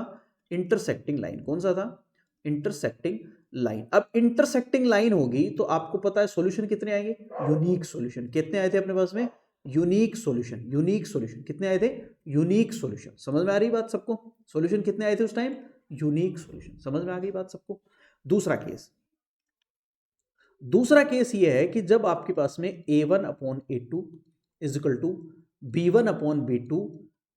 Intersecting line. कौन सा था? Intersecting line. अब इंटरसेक्टिंग लाइन होगी तो आपको पता है सॉल्यूशन कितने आएंगे? Unique solution. कितने आए थे अपने पास में? Unique solution. यूनिक सॉल्यूशन कितने आए थे? Unique solution. समझ में आ रही बात सबको? सॉल्यूशन कितने आए थे उस टाइम? Unique solution. समझ में आ गई बात सबको? दूसरा केस, दूसरा केस ये है कि जब आपके पास में a1 upon a2 is equal to b1 upon b2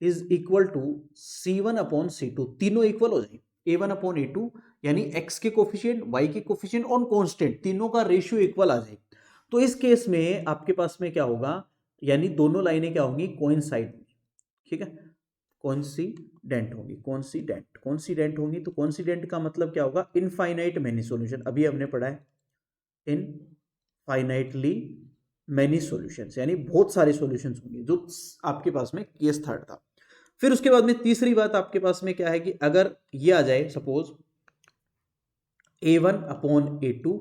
is equal to c1 upon c2, तीनों इक्वल हो जाए। a1 अपॉन a2 यानी x के कोफिशिएंट, y के कोफिशिएंट और कांस्टेंट तीनों का रेशियो इक्वल आ जाए। तो इस केस में आपके पास में क्या होगा? यानी दोनों लाइनें क्या होंगी? कोइंसाइड होंगी। ठीक है, कोइंसिडेंट होंगी। कोइंसिडेंट होंगी। तो कोइंसिडेंट का मतलब क्या होगा? Infinite many solution. अभी हमने पढ़ा है इनफाइनाइटली मेनी सॉल्यूशंस, यानी बहुत सारे सॉल्यूशंस होंगे, जो आपके पास में केस थर्ड था। फिर उसके बाद में तीसरी बात आपके पास में क्या है कि अगर ये आ जाए suppose a1 upon a2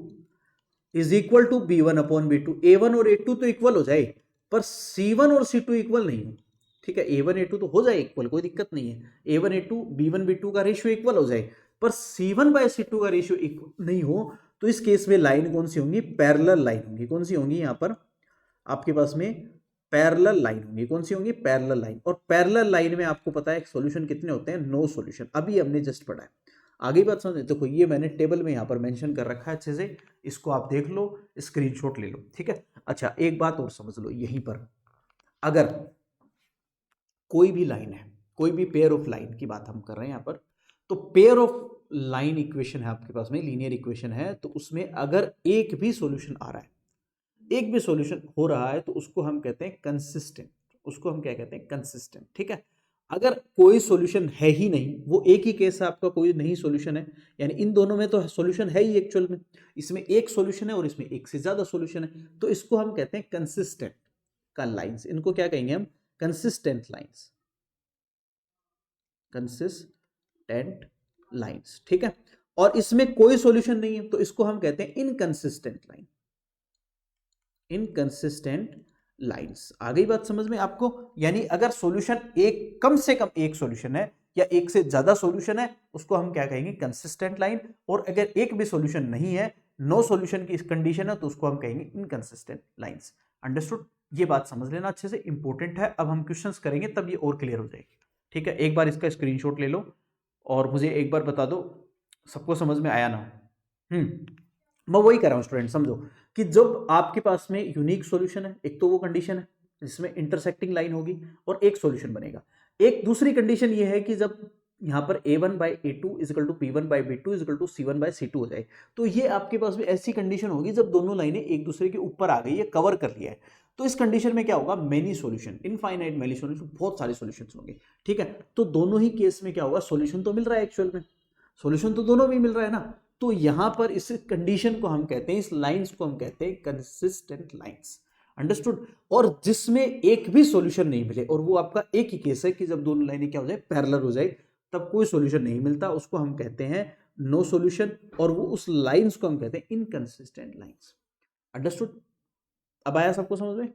is equal to b1 upon b2, a1 और a2 तो इक्वल हो जाए पर c1 और c2 इक्वल नहीं हो। ठीक है, a1 a2 तो हो जाए इक्वल, कोई दिक्कत नहीं है। a1 a2 b1 b2 का रेशियो इक्वल हो जाए पर c1 बाय c2 का रेशियो इक्वल नहीं हो, तो इस केस में लाइन कौन सी होंगी? पैरेलल लाइन होंगी। कौन सी होंगी? यहां पर आपके पास में पैरेलल लाइन होंगी। कौन सी होंगी? Parallel line. और पैरेलल लाइन में आपको पता है सॉल्यूशन कितने होते हैं? No solution. अभी हमने जस्ट पढ़ा है। आगे बात समझे? देखो ये मैंने टेबल में यहां पर मेंशन कर रखा है अच्छे से, इसको आप देख लो, स्क्रीनशॉट ले लो। ठीक है, अच्छा एक बात और समझ लो, यहीं पर अगर कोई भी लाइन है, कोई भी पेयर ऑफ लाइन की बात हम कर रहे हैं यहां पर, तो पेयर ऑफ लाइन इक्वेशन है आपके पास में, लीनियर इक्वेशन है, तो उसमें अगर एक भी सॉल्यूशन आ रहा है, एक भी सॉल्यूशन हो रहा है, तो उसको हम कहते हैं कंसिस्टेंट। उसको हम क्या कहते हैं? कंसिस्टेंट। ठीक है, अगर कोई सॉल्यूशन है ही नहीं, वो एक ही केस है आपका, कोई नहीं सॉल्यूशन है, यानी इन दोनों में तो सॉल्यूशन है ही एक्चुअल में, इसमें एक सॉल्यूशन है और इसमें एक से ज्यादा सॉल्यूशन है, तो इसको हम कहते हैं कंसिस्टेंट का लाइंस। इनको क्या कहेंगे हम? Consistent lines. Consistent lines. ठीक है, और इसमें कोई सॉल्यूशन नहीं है तो इसको हम कहते हैं इनकंसिस्टेंट लाइन। Inconsistent lines. आ गई बात समझ में आपको? यानी अगर सॉल्यूशन एक, कम से कम एक सॉल्यूशन है या एक से ज्यादा सॉल्यूशन है, उसको हम क्या कहेंगे? Consistent line. और अगर एक भी सॉल्यूशन नहीं है, नो सॉल्यूशन की कंडीशन है, तो उसको हम कहेंगे इनकंसिस्टेंट लाइंस। अंडरस्टूड? ये बात समझ लेना अच्छे से, इंपॉर्टेंट है। अब हम क्वेश्चंस करेंगे तब ये और क्लियर हो जाएगी। ठीक है, एक बार इसका स्क्रीनशॉट ले लो और मुझे एक बार बता दो सबको समझ में आया ना। मैं वही कर रहा हूं स्टूडेंट, समझो कि जब आपके पास में यूनिक सॉल्यूशन है, एक तो वो कंडीशन है जिसमें इंटरसेक्टिंग लाइन होगी और एक सॉल्यूशन बनेगा। एक दूसरी कंडीशन ये है कि जब यहां पर a1 by a2 is equal to p1 by b2 is equal to c1 by c2 हो जाए, तो ये आपके पास में ऐसी कंडीशन होगी जब दोनों लाइनें एक दूसरे के ऊपर आ गई है, कवर कर लिया है। तो इस कंडीशन में क्या होगा? Many solution, infinite many solution, बहुत सारे सॉल्यूशंस होंगे। ठीक है, तो दोनों ही केस में क्या होगा? सॉल्यूशन तो मिल रहा है एक्चुअल में, सॉल्यूशन तो दोनों में मिल रहा है ना, तो यहां पर इस कंडीशन को हम कहते हैं, इस लाइंस को हम कहते हैं कंसिस्टेंट लाइंस। अंडरस्टूड? और जिसमें एक भी सॉल्यूशन नहीं मिले, और वो आपका एक ही केस है कि जब दोनों लाइनें क्या हो जाए? पैरेलल हो जाए, तब कोई सॉल्यूशन नहीं मिलता, उसको हम कहते हैं नो सॉल्यूशन, और वो उस लाइंस को हम कहते हैं इनकंसिस्टेंट लाइंस। अंडरस्टूड? अब आया सबको समझ में?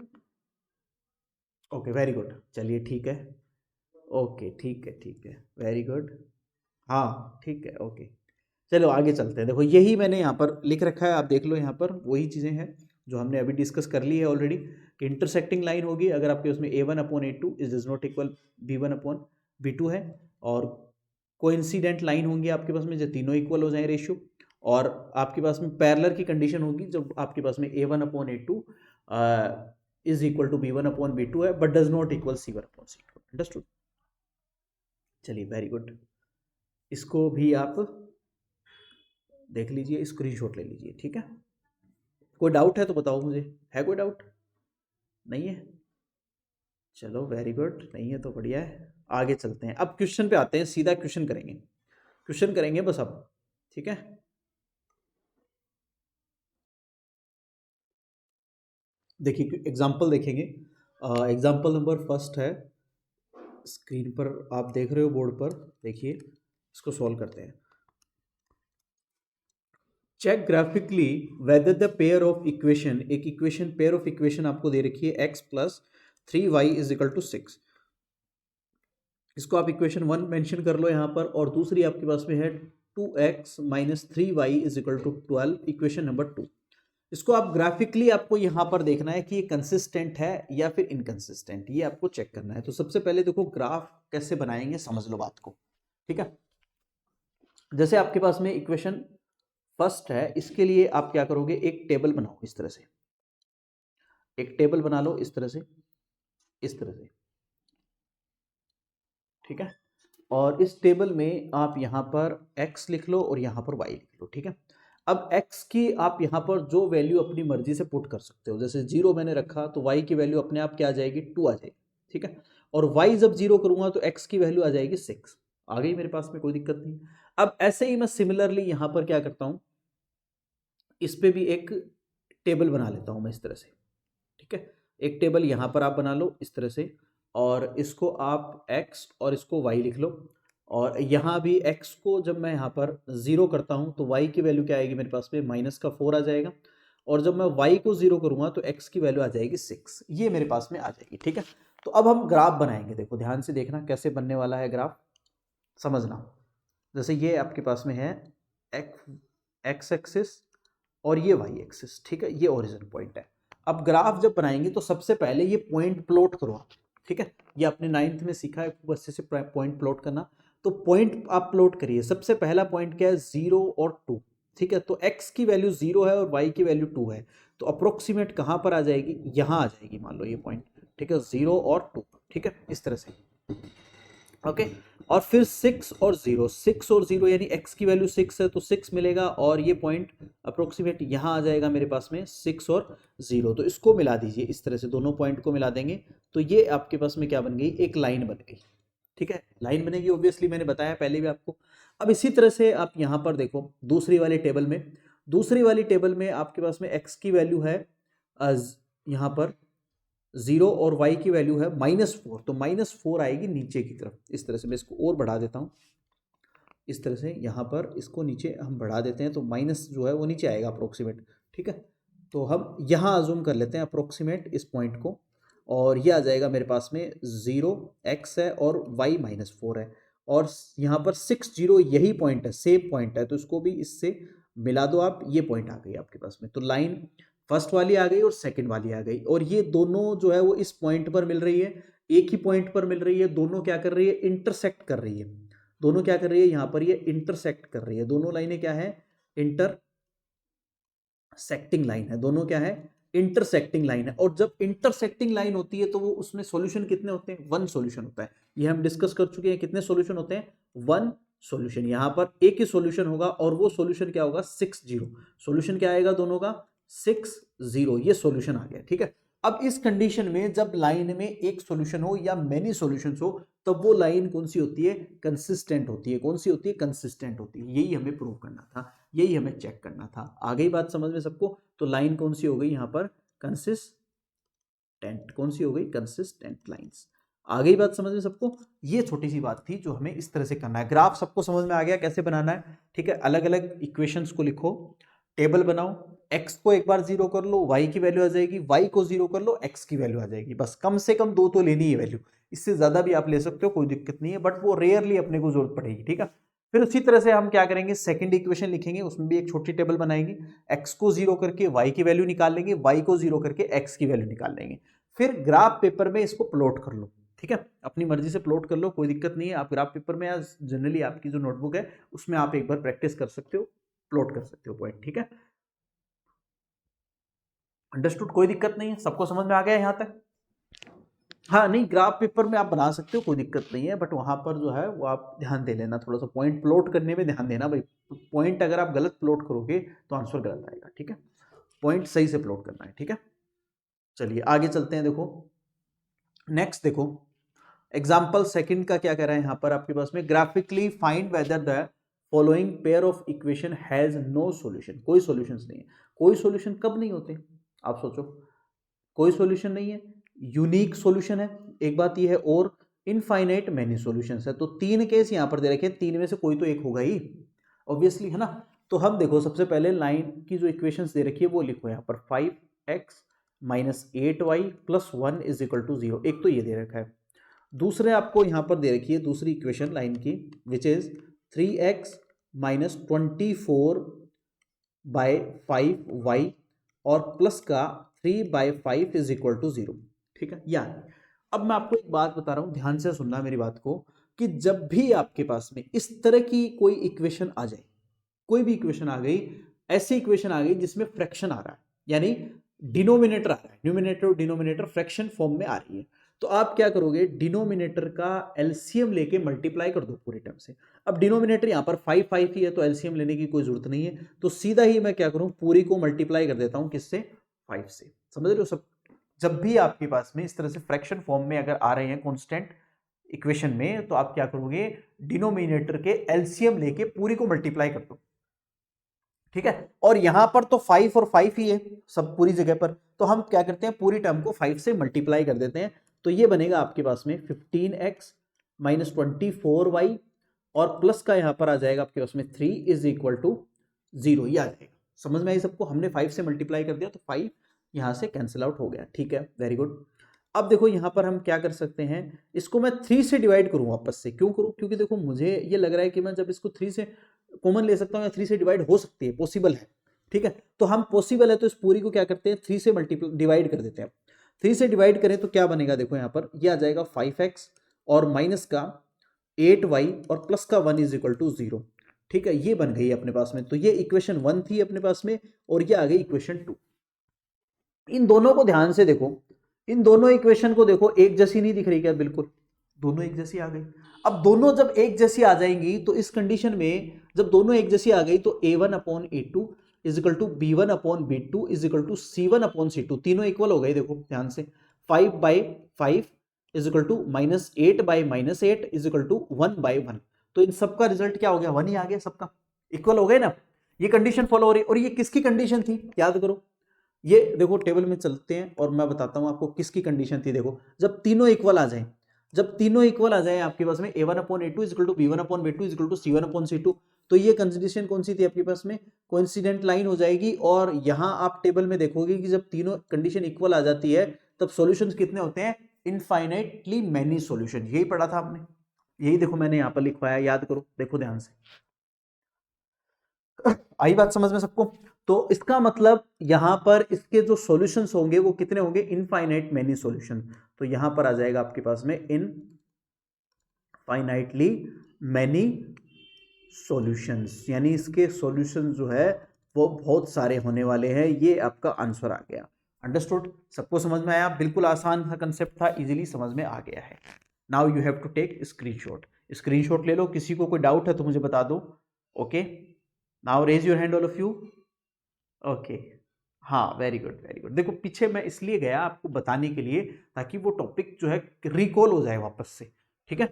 Okay, very good. चलिए ठीक है, ओके ठीक है, ठीक है, वेरी गुड। हाँ ठीक है, ओके। चलो आगे चलते हैं। देखो यही मैंने यहाँ पर लिख रखा है, आप देख लो, यहाँ पर वही चीज़ें हैं जो हमने अभी डिस्कस कर ली है ऑलरेडी, कि इंटरसेक्टिंग लाइन होगी अगर आपके उसमें a1 upon a2 is not equal b1 upon b2 है, और कोइंसिडेंट लाइन होंगी आपके पास में जब तीनों इक्वल हो जाए रेशियो, और आपके पास में पैरेलल की कंडीशन होगी जब आपके पास में a1 upon a2 is equal to b1 upon b2 है but does not equal c1 upon c2। Understood? चलिए वेरी गुड, इसको भी आप देख लीजिए, स्क्रीनशॉट ले लीजिए। ठीक है, कोई डाउट है तो बताओ मुझे, है कोई डाउट? नहीं है? चलो वेरी गुड, नहीं है तो बढ़िया है। आगे चलते हैं, अब क्वेश्चन पे आते हैं, सीधा क्वेश्चन करेंगे, क्वेश्चन करेंगे बस अब। ठीक है, देखिए एग्जांपल देखेंगे। एग्जांपल नंबर फर्स्ट है, स्क्रीन पर आप देख रहे हो, बोर्ड पर देखिए, इसको सॉल्व करते हैं। Check graphically whether the pair of equation, एक इक्वेशन, पेयर ऑफ इक्वेशन आपको दे रखी है x plus 3y is equal to 6, इसको आप इक्वेशन 1 मेंशन कर लो यहाँ पर, और दूसरी आपके पास में है 2x minus 3y is equal to 12, equation number 2। इसको आप ग्राफिकली आपको यहाँ पर देखना है कि ये कंसिस्टेंट है या फिर इनकंसिस्टेंट, ये आपको चेक करना है। तो सबसे पहले देखो ग्राफ कैसे बनाएंगे, समझ लो बात को, ठीक है। जैसे आपके पास में इक्वेशन फर्स्ट है, इसके लिए आप क्या करोगे, एक टेबल बनाओ इस तरह से, एक टेबल बना लो इस तरह से, इस तरह से, ठीक है। और इस टेबल में आप यहाँ पर x लिख लो और यहाँ पर y लिख लो, ठीक है। अब x की आप यहाँ पर जो वैल्यू अपनी मर्जी से पुट कर सकते हो, जैसे 0 मैंने रखा तो y की वैल्यू अपने आप क्या आ जाएगी, 2 आ जाएगी, ठीक है। और y जब 0 करूंगा तो x की वैल्यू आ जाएगी 6, आ गई मेरे पास में, कोई दिक्कत नहीं। अब ऐसे ही मैं सिमिलरली यहाँ पर क्या करता हूँ, इस पे भी एक टेबल बना लेता हूँ मैं इस तरह से, ठीक है। एक टेबल यहाँ पर आप बना लो इस तरह से, और इसको आप x और इसको y लिख लो। और यहाँ भी x को जब मैं यहाँ पर 0 करता हूँ तो y की वैल्यू क्या आएगी मेरे पास में, -4 आ जाएगा। और जब मैं y को 0 करूँगा तो x की वैल्यू आ जाएगी 6, ये मेरे पास में आ जाएगी, ठीक है। तो अब हम ग्राफ बनाएंगे, देखो ध्यान से देखना कैसे बनने वाला है ग्राफ, समझना। जैसे ये आपके पास में है x एक्सिस और ये y एक्सिस, ठीक है, ये ओरिजिन पॉइंट है। अब ग्राफ जब बनाएंगे तो सबसे पहले ये पॉइंट प्लॉट करो आप, ठीक है। ये आपने 9th में सीखा है खूब अच्छे से पॉइंट प्लॉट करना। तो पॉइंट आप प्लॉट करिए। सबसे पहला पॉइंट क्या है, 0 और 2, ठीक है। तो x की वैल्यू 0 है और y की वैल्यू 2 है, तो अप्रोक्सीमेट कहाँ पर आ जाएगी, यहाँ आ जाएगी, मान लो ये पॉइंट, ठीक है, 0 और 2, ठीक है, इस तरह से, ओके। और फिर 6 और 0, 6 और 0 यानी x की वैल्यू 6 है तो 6 मिलेगा, और ये पॉइंट अप्रोक्सीमेट यहाँ आ जाएगा मेरे पास में 6 और 0। तो इसको मिला दीजिए इस तरह से, दोनों पॉइंट को मिला देंगे तो ये आपके पास में क्या बन गई, एक लाइन बन गई, ठीक है। लाइन बनेगी ऑब्वियसली, मैंने बताया पहले भी आपको। अब इसी तरह से आप यहाँ पर देखो दूसरी वाली टेबल में, दूसरी वाली टेबल में आपके पास में x की वैल्यू है यहाँ पर 0 और y की वैल्यू है -4, तो -4 आएगी नीचे की तरफ। इस तरह से मैं इसको और बढ़ा देता हूँ, इस तरह से यहाँ पर इसको नीचे हम बढ़ा देते हैं तो माइनस जो है वो नीचे आएगा अप्रोक्सीमेट, ठीक है। तो हम यहाँ अजूम कर लेते हैं अप्रोक्सीमेट इस पॉइंट को, और ये आ जाएगा मेरे पास में 0x है और y -4 है, और यहाँ पर 6 0 यही पॉइंट है, सेम पॉइंट है, तो इसको भी इससे मिला दो आप, ये पॉइंट आ गई आपके पास में। तो लाइन फर्स्ट वाली आ गई और सेकंड वाली आ गई, और ये दोनों जो है वो इस पॉइंट पर मिल रही है, एक ही पॉइंट पर मिल रही है। दोनों क्या कर रही है, इंटरसेक्ट कर रही है। दोनों क्या कर रही है, यहाँ पर ये इंटरसेक्ट कर रही है। दोनों लाइनें क्या है, इंटरसेक्टिंग लाइन है। दोनों क्या है, इंटरसेक्टिंग लाइन है। और जब इंटरसेक्टिंग लाइन होती है तो वो उसमें सॉल्यूशन कितने होते हैं, 1 सॉल्यूशन होता है। ये हम डिस्कस कर चुके हैं, कितने सॉल्यूशन होते हैं, 1 सॉल्यूशन। यहाँ पर एक ही सॉल्यूशन होगा, और वो सॉल्यूशन क्या होगा, 6 0। सॉल्यूशन क्या आएगा दोनों का, 6 0, ये सॉल्यूशन आ गया, ठीक है। अब इस कंडीशन में जब लाइन में एक सॉल्यूशन हो या मेनी सॉल्यूशंस हो, तब वो लाइन कौन सी होती है, कंसिस्टेंट होती है। कौन सी होती है, कंसिस्टेंट होती है। यही हमें प्रूव करना था, यही हमें चेक करना था। आ गई बात समझ में सबको। तो लाइन कौन सी हो गई यहाँ पर, कंसिस्टेंट। कौन सी हो गई, कंसिस्टेंट लाइंस। आ गई बात समझ में सबको। ये छोटी सी बात थी जो हमें इस तरह से करना है। ग्राफ सबको समझ में आ गया कैसे बनाना है, ठीक है। अलग अलग इक्वेशंस को लिखो, टेबल बनाओ, x को एक बार 0 कर लो, y की वैल्यू आ जाएगी, y को 0 कर लो, x की वैल्यू आ जाएगी। बस कम से कम 2 तो लेनी है वैल्यू, इससे ज्यादा भी आप ले सकते हो, कोई दिक्कत नहीं है, बट वो रेयरली अपने को जरूरत पड़ेगी, ठीक है। फिर उसी तरह से हम क्या करेंगे, सेकंड इक्वेशन लिखेंगे, उसमें भी एक छोटी टेबल बनाएंगे। x को 0 करके y की वैल्यू निकाल लेंगे, y को 0 करके x की वैल्यू निकाल लेंगे। फिर ग्राफ पेपर में इसको प्लॉट कर लो, ठीक है। अपनी मर्जी से प्लॉट कर लो, कोई दिक्कत नहीं है। आप ग्राफ पेपर में या जनरली आपकी जो नोटबुक है उसमें आप एक बार प्रैक्टिस कर सकते हो, प्लॉट कर सकते हो पॉइंट, ठीक है। अंडरस्टूड, कोई दिक्कत नहीं है, सबको समझ में आ गया यहाँ तक। हाँ नहीं, ग्राफ पेपर में आप बना सकते हो, कोई दिक्कत नहीं है, बट वहां पर जो है वो आप ध्यान दे लेना, थोड़ा सा पॉइंट प्लॉट करने में ध्यान देना भाई। पॉइंट अगर आप गलत प्लॉट करोगे तो आंसर गलत आएगा, ठीक है। पॉइंट सही से प्लॉट करना है, ठीक है। चलिए आगे चलते हैं। देखो नेक्स्ट, देखो एग्जाम्पल सेकंड का क्या कह रहा है यहाँ पर आपके पास में, graphically find whether the following pair of equation has no solution. कोई सॉल्यूशंस नहीं है। कोई सॉल्यूशन कब नहीं होते, आप सोचो। कोई सॉल्यूशन नहीं है, यूनिक सॉल्यूशन है, एक बात ये है, और इनफाइनाइट मैनी सॉल्यूशंस है। तो 3 केस यहाँ पर दे रखे हैं, 3 में से कोई तो एक होगा ही ऑब्वियसली, है ना। तो हम देखो सबसे पहले लाइन की जो इक्वेशंस दे रखी है वो लिखो यहाँ पर, 5x - 8y + 1 = 0। एक तो ये दे रखा है। दूसरे आपको यहाँ पर दे रखी है दूसरी इक्वेशन लाइन की, which is 3x minus 24/5y और प्लस का 3/5 इज इक्वल टू 0। ठीक है, यानी अब मैं आपको एक बात बता रहा हूं, ध्यान से सुनना मेरी बात को, कि जब भी आपके पास में इस तरह की कोई इक्वेशन आ जाए, कोई भी इक्वेशन आ गई, ऐसी इक्वेशन आ गई जिसमें फ्रैक्शन आ रहा है, यानी डिनोमिनेटर आ रहा है, न्यूमिनेटर और डिनोमिनेटर फ्रैक्शन फॉर्म में आ रही है, तो आप क्या करोगे, डिनोमिनेटर का एलसीएम लेके मल्टीप्लाई कर दो पूरे टर्म से। अब डिनोमिनेटर यहां पर 5 ही है, तो एलसीएम लेने की कोई जरूरत नहीं है, तो सीधा ही मैं क्या करूं, पूरी को मल्टीप्लाई कर देता हूं, किससे, 5 से। समझ रहे हो सब? जब भी आपके पास में इस तरह से फ्रैक्शन फॉर्म में अगर आ रहे हैं कांस्टेंट इक्वेशन में, तो आप क्या करोगे, डिनोमिनेटर के एलसीएम लेके पूरी को मल्टीप्लाई कर दो। ठीक है, और यहां पर तो 5 और 5 ही है सब पूरी जगह पर, तो हम क्या करते हैं, पूरी टर्म को 5 से मल्टीप्लाई कर देते हैं, तो ये बनेगा आपके पास में 15x माइनस 24y और प्लस का यहां पर आ जाएगा आपके पास में 3 इज इक्वल टू 0। ये आ जाएगा, समझ में आई सबको? हमने 5 से मल्टीप्लाई कर दिया तो 5 यहां से कैंसिल आउट हो गया। ठीक है, वेरी गुड। अब देखो यहां पर हम क्या कर सकते हैं, इसको मैं 3 से डिवाइड करूं वापस से। क्यों करूं? क्योंकि देखो मुझे ये लग रहा है कि मैं जब इसको 3 से कॉमन ले सकता हूं या 3 से डिवाइड हो सकती है, पॉसिबल है। ठीक है, तो हम पॉसिबल है तो इस पूरी को क्या करते हैं, 3 से मल्टीप्लाई डिवाइड कर देते हैं। 3 से डिवाइड करें तो क्या बनेगा, देखो यहां पर ये आ जाएगा 5x और माइनस का 8y और प्लस का 1 इज इक्वल टू 0। ठीक है, ये बन गई अपने पास में, तो ये इक्वेशन 1 थी अपने पास में और ये आ गई इक्वेशन 2। इन दोनों को ध्यान से देखो, इन दोनों इक्वेशन को देखो, एक जैसी नहीं दिख रही क्या? बिल्कुल दोनों एक जैसी आ गई। अब दोनों जब एक जैसी आ जाएंगी तो इस कंडीशन में जब दोनों एक जैसी आ गई तो a1/a2 is equal to b1/b2 is equal to c1/c2, तीनों इक्वल हो गए। देखो ध्यान से, 5/5 is equal to -8/-8 is equal to 1/1, तो इन सबका रिजल्ट क्या हो गया, 1 ही आ गया, सबका इक्वल हो गए ना। ये कंडीशन फॉलो हो रही है, और ये किसकी कंडीशन थी, याद करो। ये देखो टेबल में चलते हैं और मैं बताता हूं आपको किसकी कंडीशन थी। देखो जब तीनों इक्वल आ जाए, जब तीनों इक्वल आ जाए आपके पास में a1/a2 is equal to b1/b2 is equal to c1/c2, तो ये कंडीशन कौन सी थी आपके पास में, कोइंसिडेंट लाइन हो जाएगी। और यहां आप टेबल में देखोगे कि जब तीनों कंडीशन इक्वल आ जाती है तब सॉल्यूशंस कितने होते हैं, इनफाइनाइटली मैनी सॉल्यूशन। यही पढ़ा था आपने, यही देखो मैंने यहां पर लिखवाया, याद करो, देखो ध्यान से। आई बात समझ में सबको? तो इसका मतलब यहां पर इसके जो सॉल्यूशंस होंगे वो कितने होंगे, इनफाइनाइट मैनी सॉल्यूशन। तो यहां पर आ जाएगा आपके पास में इनफाइनाइटली मैनी सॉल्यूशंस, यानी इसके सॉल्यूशन जो है वो बहुत सारे होने वाले हैं। ये आपका आंसर आ गया। अंडरस्टूड? सबको समझ में आया? बिल्कुल आसान सा कंसेप्ट था, इजीली समझ में आ गया है। Now you have to take screenshot. Screenshot ले लो, किसी को कोई डाउट है तो मुझे बता दो। Okay, now raise your hand all of you. Okay, हाँ, वेरी गुड वेरी गुड। देखो पीछे मैं इसलिए गया आपको बताने के लिए ताकि वो टॉपिक जो है रिकॉल हो जाए वापस से। ठीक है,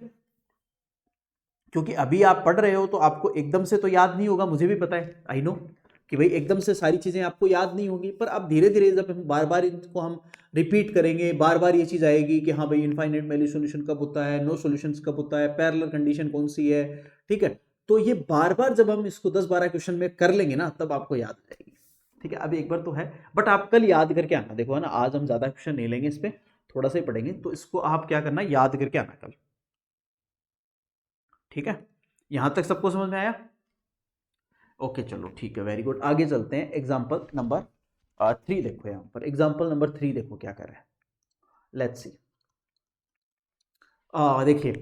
क्योंकि अभी आप पढ़ रहे हो तो आपको एकदम से तो याद नहीं होगा, मुझे भी पता है, आई नो कि भाई एकदम से सारी चीजें आपको याद नहीं होगी, पर अब धीरे धीरे जब हम बार बार इनको हम रिपीट करेंगे, बार बार ये चीज आएगी कि हाँ भाई इनफाइनाइट मैनी सॉल्यूशन कब होता है, नो सॉल्यूशंस कब होता है, पैरेलल कंडीशन कौन सी है। ठीक है, तो ये बार बार जब हम इसको 10-12 क्वेश्चन में कर लेंगे ना तब आपको याद आएगी। ठीक है, अभी एक बार तो है, बट आप कल याद करके आना। देखो है ना, आज हम ज्यादा क्वेश्चन नहीं लेंगे, इस पर थोड़ा सा ही पढ़ेंगे, तो इसको आप क्या करना, याद करके आना कल। ठीक है, यहां तक सबको समझ में आया? ओके चलो ठीक है, वेरी गुड। आगे चलते हैं, एग्जाम्पल नंबर 3 देखो। यहां पर एग्जाम्पल नंबर 3 देखो क्या कर रहा है, लेट्स सी। देखिए,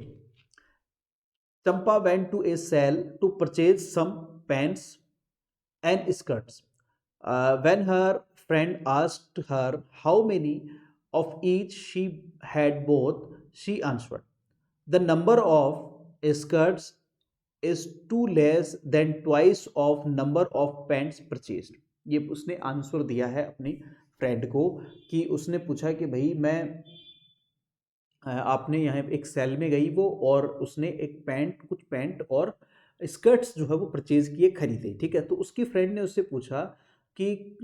Champa went to a sale to purchase some pants and skirts. When her friend asked her how many of each she had bought, she answered, "The number of skirts is too less than twice of number of pants purchased." ये उसने answer दिया है अपनी friend को, कि उसने पूछा कि भाई मैं आपने यहाँ एक सेल में गई वो, और उसने एक पैंट, कुछ पैंट और स्कर्ट्स जो है वो परचेज किए, खरीदे। ठीक है, तो उसकी फ्रेंड ने उससे पूछा कि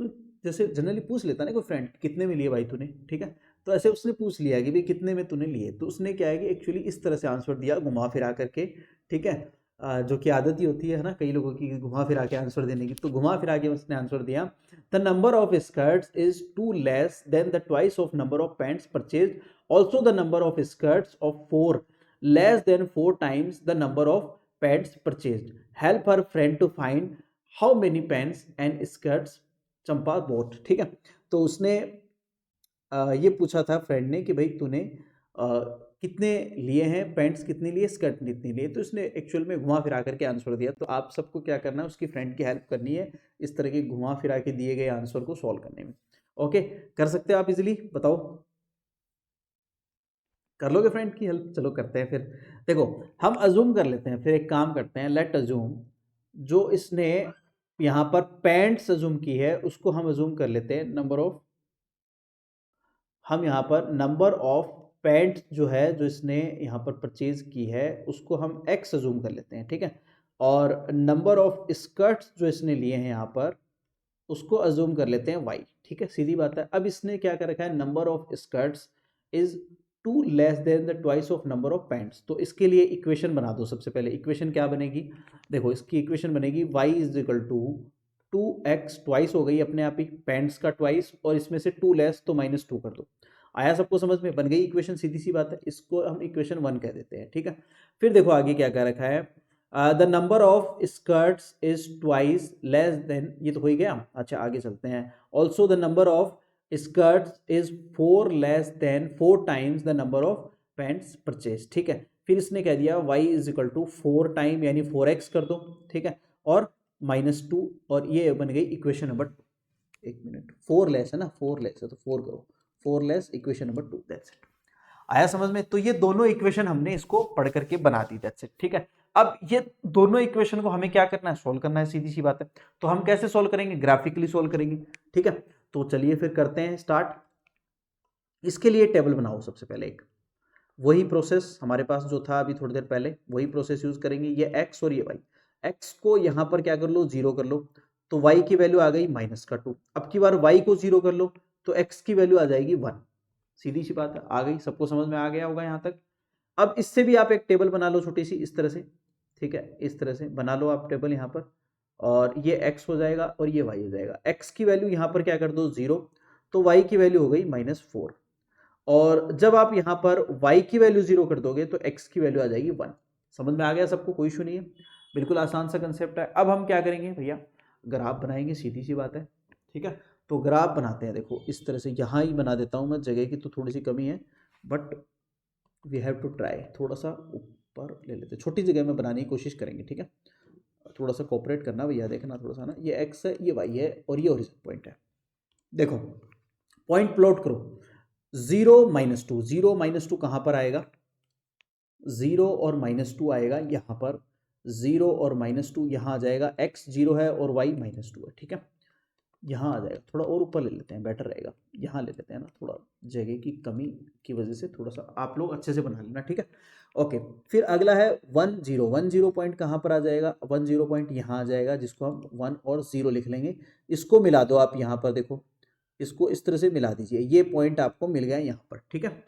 जैसे जनरली पूछ लेता ना कोई फ्रेंड, कितने में लिए भाई तूने। ठीक है, तो ऐसे उसने पूछ लिया कि भाई कितने में तूने लिए, तो उसने क्या है कि एक्चुअली इस तरह से आंसर दिया, घुमा फिरा करके। ठीक है, जो कि आदत ही होती है ना कई लोगों की, घुमा फिरा के आंसर देने की, तो घुमा फिरा के उसने आंसर दिया, the number of skirts is two less than the twice of number of pants purchase also the number of skirts of 4 less than 4 times the number of pants purchased, help her friend to find how many pants and skirts Champa bought. ठीक है, तो उसने ये पूछा था friend ने कि भाई तूने कितने लिए हैं पैंट्स, कितने लिए, स्कर्ट कितने लिए, तो इसने एक्चुअल में घुमा फिरा करके आंसर दिया। तो आप सबको क्या करना है, उसकी फ्रेंड की हेल्प करनी है इस तरह के घुमा फिरा के दिए गए आंसर को सॉल्व करने में। ओके, कर सकते हो आप इजीली, बताओ कर लोगे फ्रेंड की हेल्प? चलो करते हैं फिर। देखो हम अजूम कर लेते हैं, फिर एक काम करते हैं, लेट अजूम जो इसने यहाँ पर पैंट्स अजूम की है उसको हम अजूम कर लेते हैं नंबर ऑफ, हम यहाँ पर नंबर ऑफ पैंट जो है जो इसने यहाँ पर परचेज की है उसको हम एक्स अजूम कर लेते हैं। ठीक है, और नंबर ऑफ स्कर्ट्स जो इसने लिए हैं यहाँ पर उसको अजूम कर लेते हैं वाई। ठीक है, सीधी बात है। अब इसने क्या कर रखा है, number of skirts is 2 less than the twice of number of pants. तो इसके लिए इक्वेशन बना दो। सबसे पहले इक्वेशन क्या बनेगी, देखो इसकी इक्वेशन बनेगी y is equal to 2x, twice हो गई अपने आप ही पैंट्स का ट्वाइस, और इसमें से 2 लेस तो -2 कर दो। आया सबको समझ में, बन गई इक्वेशन, सीधी सी बात है। इसको हम इक्वेशन 1 कह देते हैं। ठीक है, फिर देखो आगे क्या कह रखा है, the number of skirts is twice less than, ये तो हो ही गया। अच्छा आगे चलते हैं, also the number of skirts is 4 less than 4 times the number of pants purchase. ठीक है, फिर इसने कह दिया y is equal to 4 time यानी 4x कर दो। ठीक है, और -2, और ये बन गई इक्वेशन नंबर, एक मिनट, 4 लेस है ना, 4 लेस है तो 4 करो, 4 less equation number 2, that's it. आया समझ में? तो ये दोनों इक्वेशन हमने इसको पढ़ करके बना दी, दैट्स इट। ठीक है, अब ये दोनों इक्वेशन को हमें क्या करना है, सोल्व करना है, सीधी सी बात है। तो हम कैसे सोल्व करेंगे, ग्राफिकली सोल्व करेंगे। ठीक है, तो चलिए फिर करते हैं स्टार्ट। इसके लिए टेबल बनाओ सबसे पहले एक, वही प्रोसेस हमारे पास जो था अभी थोड़ी देर पहले, वही प्रोसेस यूज करेंगे। ये x और ये y, x को यहाँ पर क्या कर लो, 0 कर लो, तो y की वैल्यू आ गई -2। अब की बार y को 0 कर लो तो x की वैल्यू आ जाएगी 1। सीधी सी बात है, आ गई, सबको समझ में आ गया होगा यहाँ तक। अब इससे भी आप एक टेबल बना लो छोटी सी, इस तरह से। ठीक है, इस तरह से बना लो आप टेबल यहाँ पर, और ये x हो जाएगा और ये y हो जाएगा। x की वैल्यू यहाँ पर क्या कर दो, 0, तो y की वैल्यू हो गई -4, और जब आप यहाँ पर y की वैल्यू 0 कर दोगे तो x की वैल्यू आ जाएगी 1। समझ में आ गया सबको, कोई इशू नहीं है, बिल्कुल आसान सा कंसेप्ट है। अब हम क्या करेंगे भैया, ग्राफ बनाएंगे, सीधी सी बात है। ठीक है, तो ग्राफ बनाते हैं, देखो इस तरह से, यहाँ ही बना देता हूँ मैं, जगह की तो थोड़ी सी कमी है but we have to try, थोड़ा सा ऊपर ले लेते हैं, छोटी जगह में बनाने की कोशिश करेंगे। ठीक है, थोड़ा सा कोऑपरेट करना भैया, देखना थोड़ा सा ना, ये x है, ये y है, और ये ओरिजिन पॉइंट है। देखो पॉइंट प्लॉट करो, 0 -2, 0 -2 कहाँ पर आएगा, 0 और -2 आएगा यहाँ पर, 0 और -2 यहाँ आ जाएगा, x 0 है और y -2 है। ठीक है, यहाँ आ जाएगा, थोड़ा और ऊपर ले लेते हैं, बेटर रहेगा, यहाँ ले लेते हैं ना, थोड़ा जगह की कमी की वजह से थोड़ा सा आप लोग अच्छे से बना लेना। ठीक है, ओके, फिर अगला है 1 0, 1 0 पॉइंट कहाँ पर आ जाएगा, 1 0 पॉइंट यहाँ आ जाएगा, जिसको हम 1 और 0 लिख लेंगे। इसको मिला दो आप यहाँ पर, देखो इसको इस तरह से मिला दीजिए, ये पॉइंट आपको मिल गया यहाँ पर। ठीक है,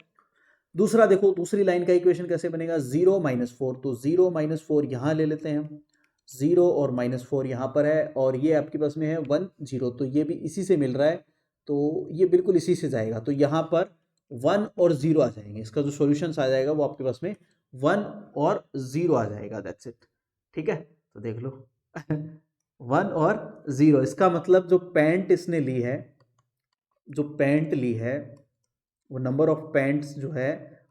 दूसरा देखो, दूसरी लाइन का इक्वेशन कैसे बनेगा, 0 -4, तो 0 -4 यहाँ ले लेते हैं, 0 और -4 यहाँ पर है, और ये आपके पास में है 1 0, तो ये भी इसी से मिल रहा है, तो ये बिल्कुल इसी से जाएगा, तो यहाँ पर 1 और 0 आ जाएंगे, इसका जो सॉल्यूशन आ जाएगा वो आपके पास में 1 और 0 आ जाएगा, दैट्स इट। ठीक है, तो देख लो 1 और 0, इसका मतलब जो पैंट इसने ली है, जो पैंट ली है, वो नंबर ऑफ पैंट्स जो है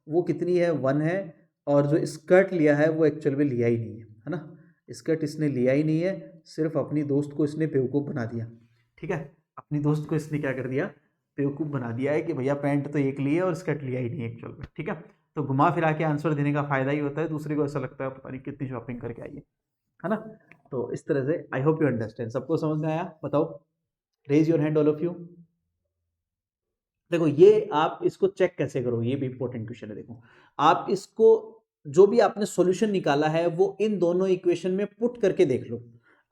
वो कितनी है, 1 है, और जो स्कर्ट लिया है वो एक्चुअल में लिया ही नहीं है ना, स्कर्ट इसने लिया ही नहीं है, सिर्फ अपनी दोस्त को इसने बेवकूफ़ बना दिया। ठीक है, अपनी दोस्त को इसने क्या कर दिया, बेवकूफ़ बना दिया है कि भैया पैंट तो एक ली है और स्कर्ट लिया ही नहीं है एक्चुअल में। ठीक है, तो घुमा फिरा के आंसर देने का फ़ायदा ही होता है, दूसरे को ऐसा लगता है पता नहीं कितनी शॉपिंग करके आई है ना। तो इस तरह से आई होप यू अंडरस्टैंड, सबको समझ में आया, बताओ, raise your hand all of you. देखो ये आप इसको चेक कैसे करो, ये भी इंपॉर्टेंट क्वेश्चन है। देखो आप इसको, जो भी आपने सॉल्यूशन निकाला है वो इन दोनों इक्वेशन में पुट करके देख लो,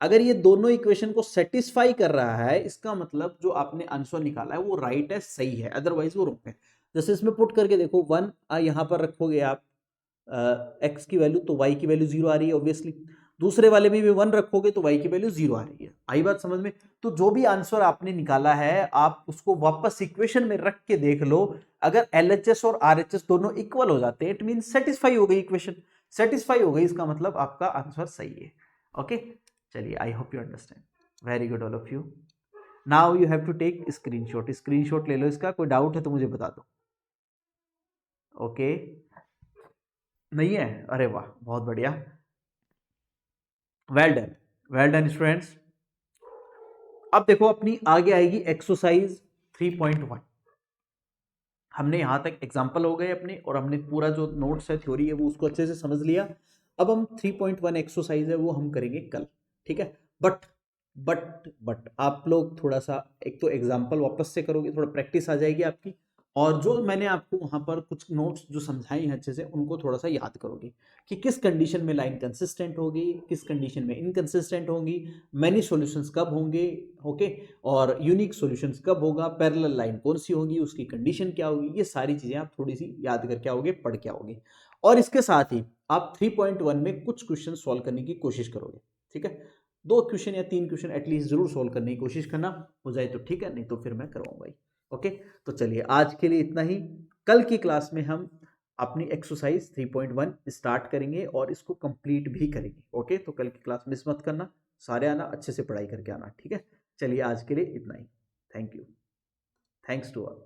अगर ये दोनों इक्वेशन को सेटिस्फाई कर रहा है इसका मतलब जो आपने आंसर निकाला है वो राइट है, सही है, अदरवाइज वो रॉन्ग है। जैसे इसमें पुट करके देखो, 1 यहाँ पर रखोगे आप एक्स की वैल्यू, तो वाई की वैल्यू 0 आ रही है ऑब्वियसली, दूसरे वाले में भी 1 रखोगे तो y की वैल्यू 0 आ रही है। आई बात समझ में? तो जो भी आंसर आपने निकाला है आप उसको वापस इक्वेशन में रख के देख लो, अगर LHS और RHS दोनों इक्वल हो जाते हैं इट मीन सेटिस्फाई हो गई इक्वेशन, सेटिस्फाई हो गई इसका मतलब आपका आंसर सही है। ओके चलिए, I hope you understand, very good all of you. Now you have to take screenshot, screenshot ले लो इसका, कोई डाउट है तो मुझे बता दो। ओके नहीं है, अरे वाह बहुत बढ़िया, well done, well done students. अब देखो अपनी आगे आएगी एक्सरसाइज 3.1। हमने यहां तक एग्जांपल हो गए अपने, और हमने पूरा जो नोट्स है थ्योरी है वो उसको अच्छे से समझ लिया। अब हम 3.1 एक्सरसाइज है वो हम करेंगे कल, ठीक है। बट आप लोग थोड़ा सा एक तो एग्जांपल वापस से करोगे, थोड़ा प्रैक्टिस आ जाएगी आपकी, और जो मैंने आपको वहां पर कुछ नोट्स जो समझाई हैं अच्छे से उनको थोड़ा सा याद करोगे कि किस कंडीशन में लाइन कंसिस्टेंट होगी, किस कंडीशन में इनकंसिस्टेंट होंगी, मैनी सॉल्यूशंस कब होंगे, ओके, और यूनिक सॉल्यूशंस कब होगा, पैरेलल लाइन कौन सी होगी, उसकी कंडीशन क्या होगी, ये सारी चीजें आप थोड़ी सी याद करके आओगे, पढ़ के आओगे। और इसके साथ ही आप 3.1 में कुछ क्वेश्चन सॉल्व करने की कोशिश करोगे, ठीक है। 2 क्वेश्चन या 3 क्वेश्चन एटलीस्ट जरूर सॉल्व करने की कोशिश करना, हो जाए तो ठीक है, नहीं तो फिर मैं करवाऊंगा ही। ओके तो चलिए आज के लिए इतना ही। कल की क्लास में हम अपनी एक्सरसाइज 3.1 स्टार्ट करेंगे और इसको कंप्लीट भी करेंगे। ओके तो कल की क्लास मिस मत करना, सारे आना, अच्छे से पढ़ाई करके आना, ठीक है। चलिए आज के लिए इतना ही, thank you, thanks to all.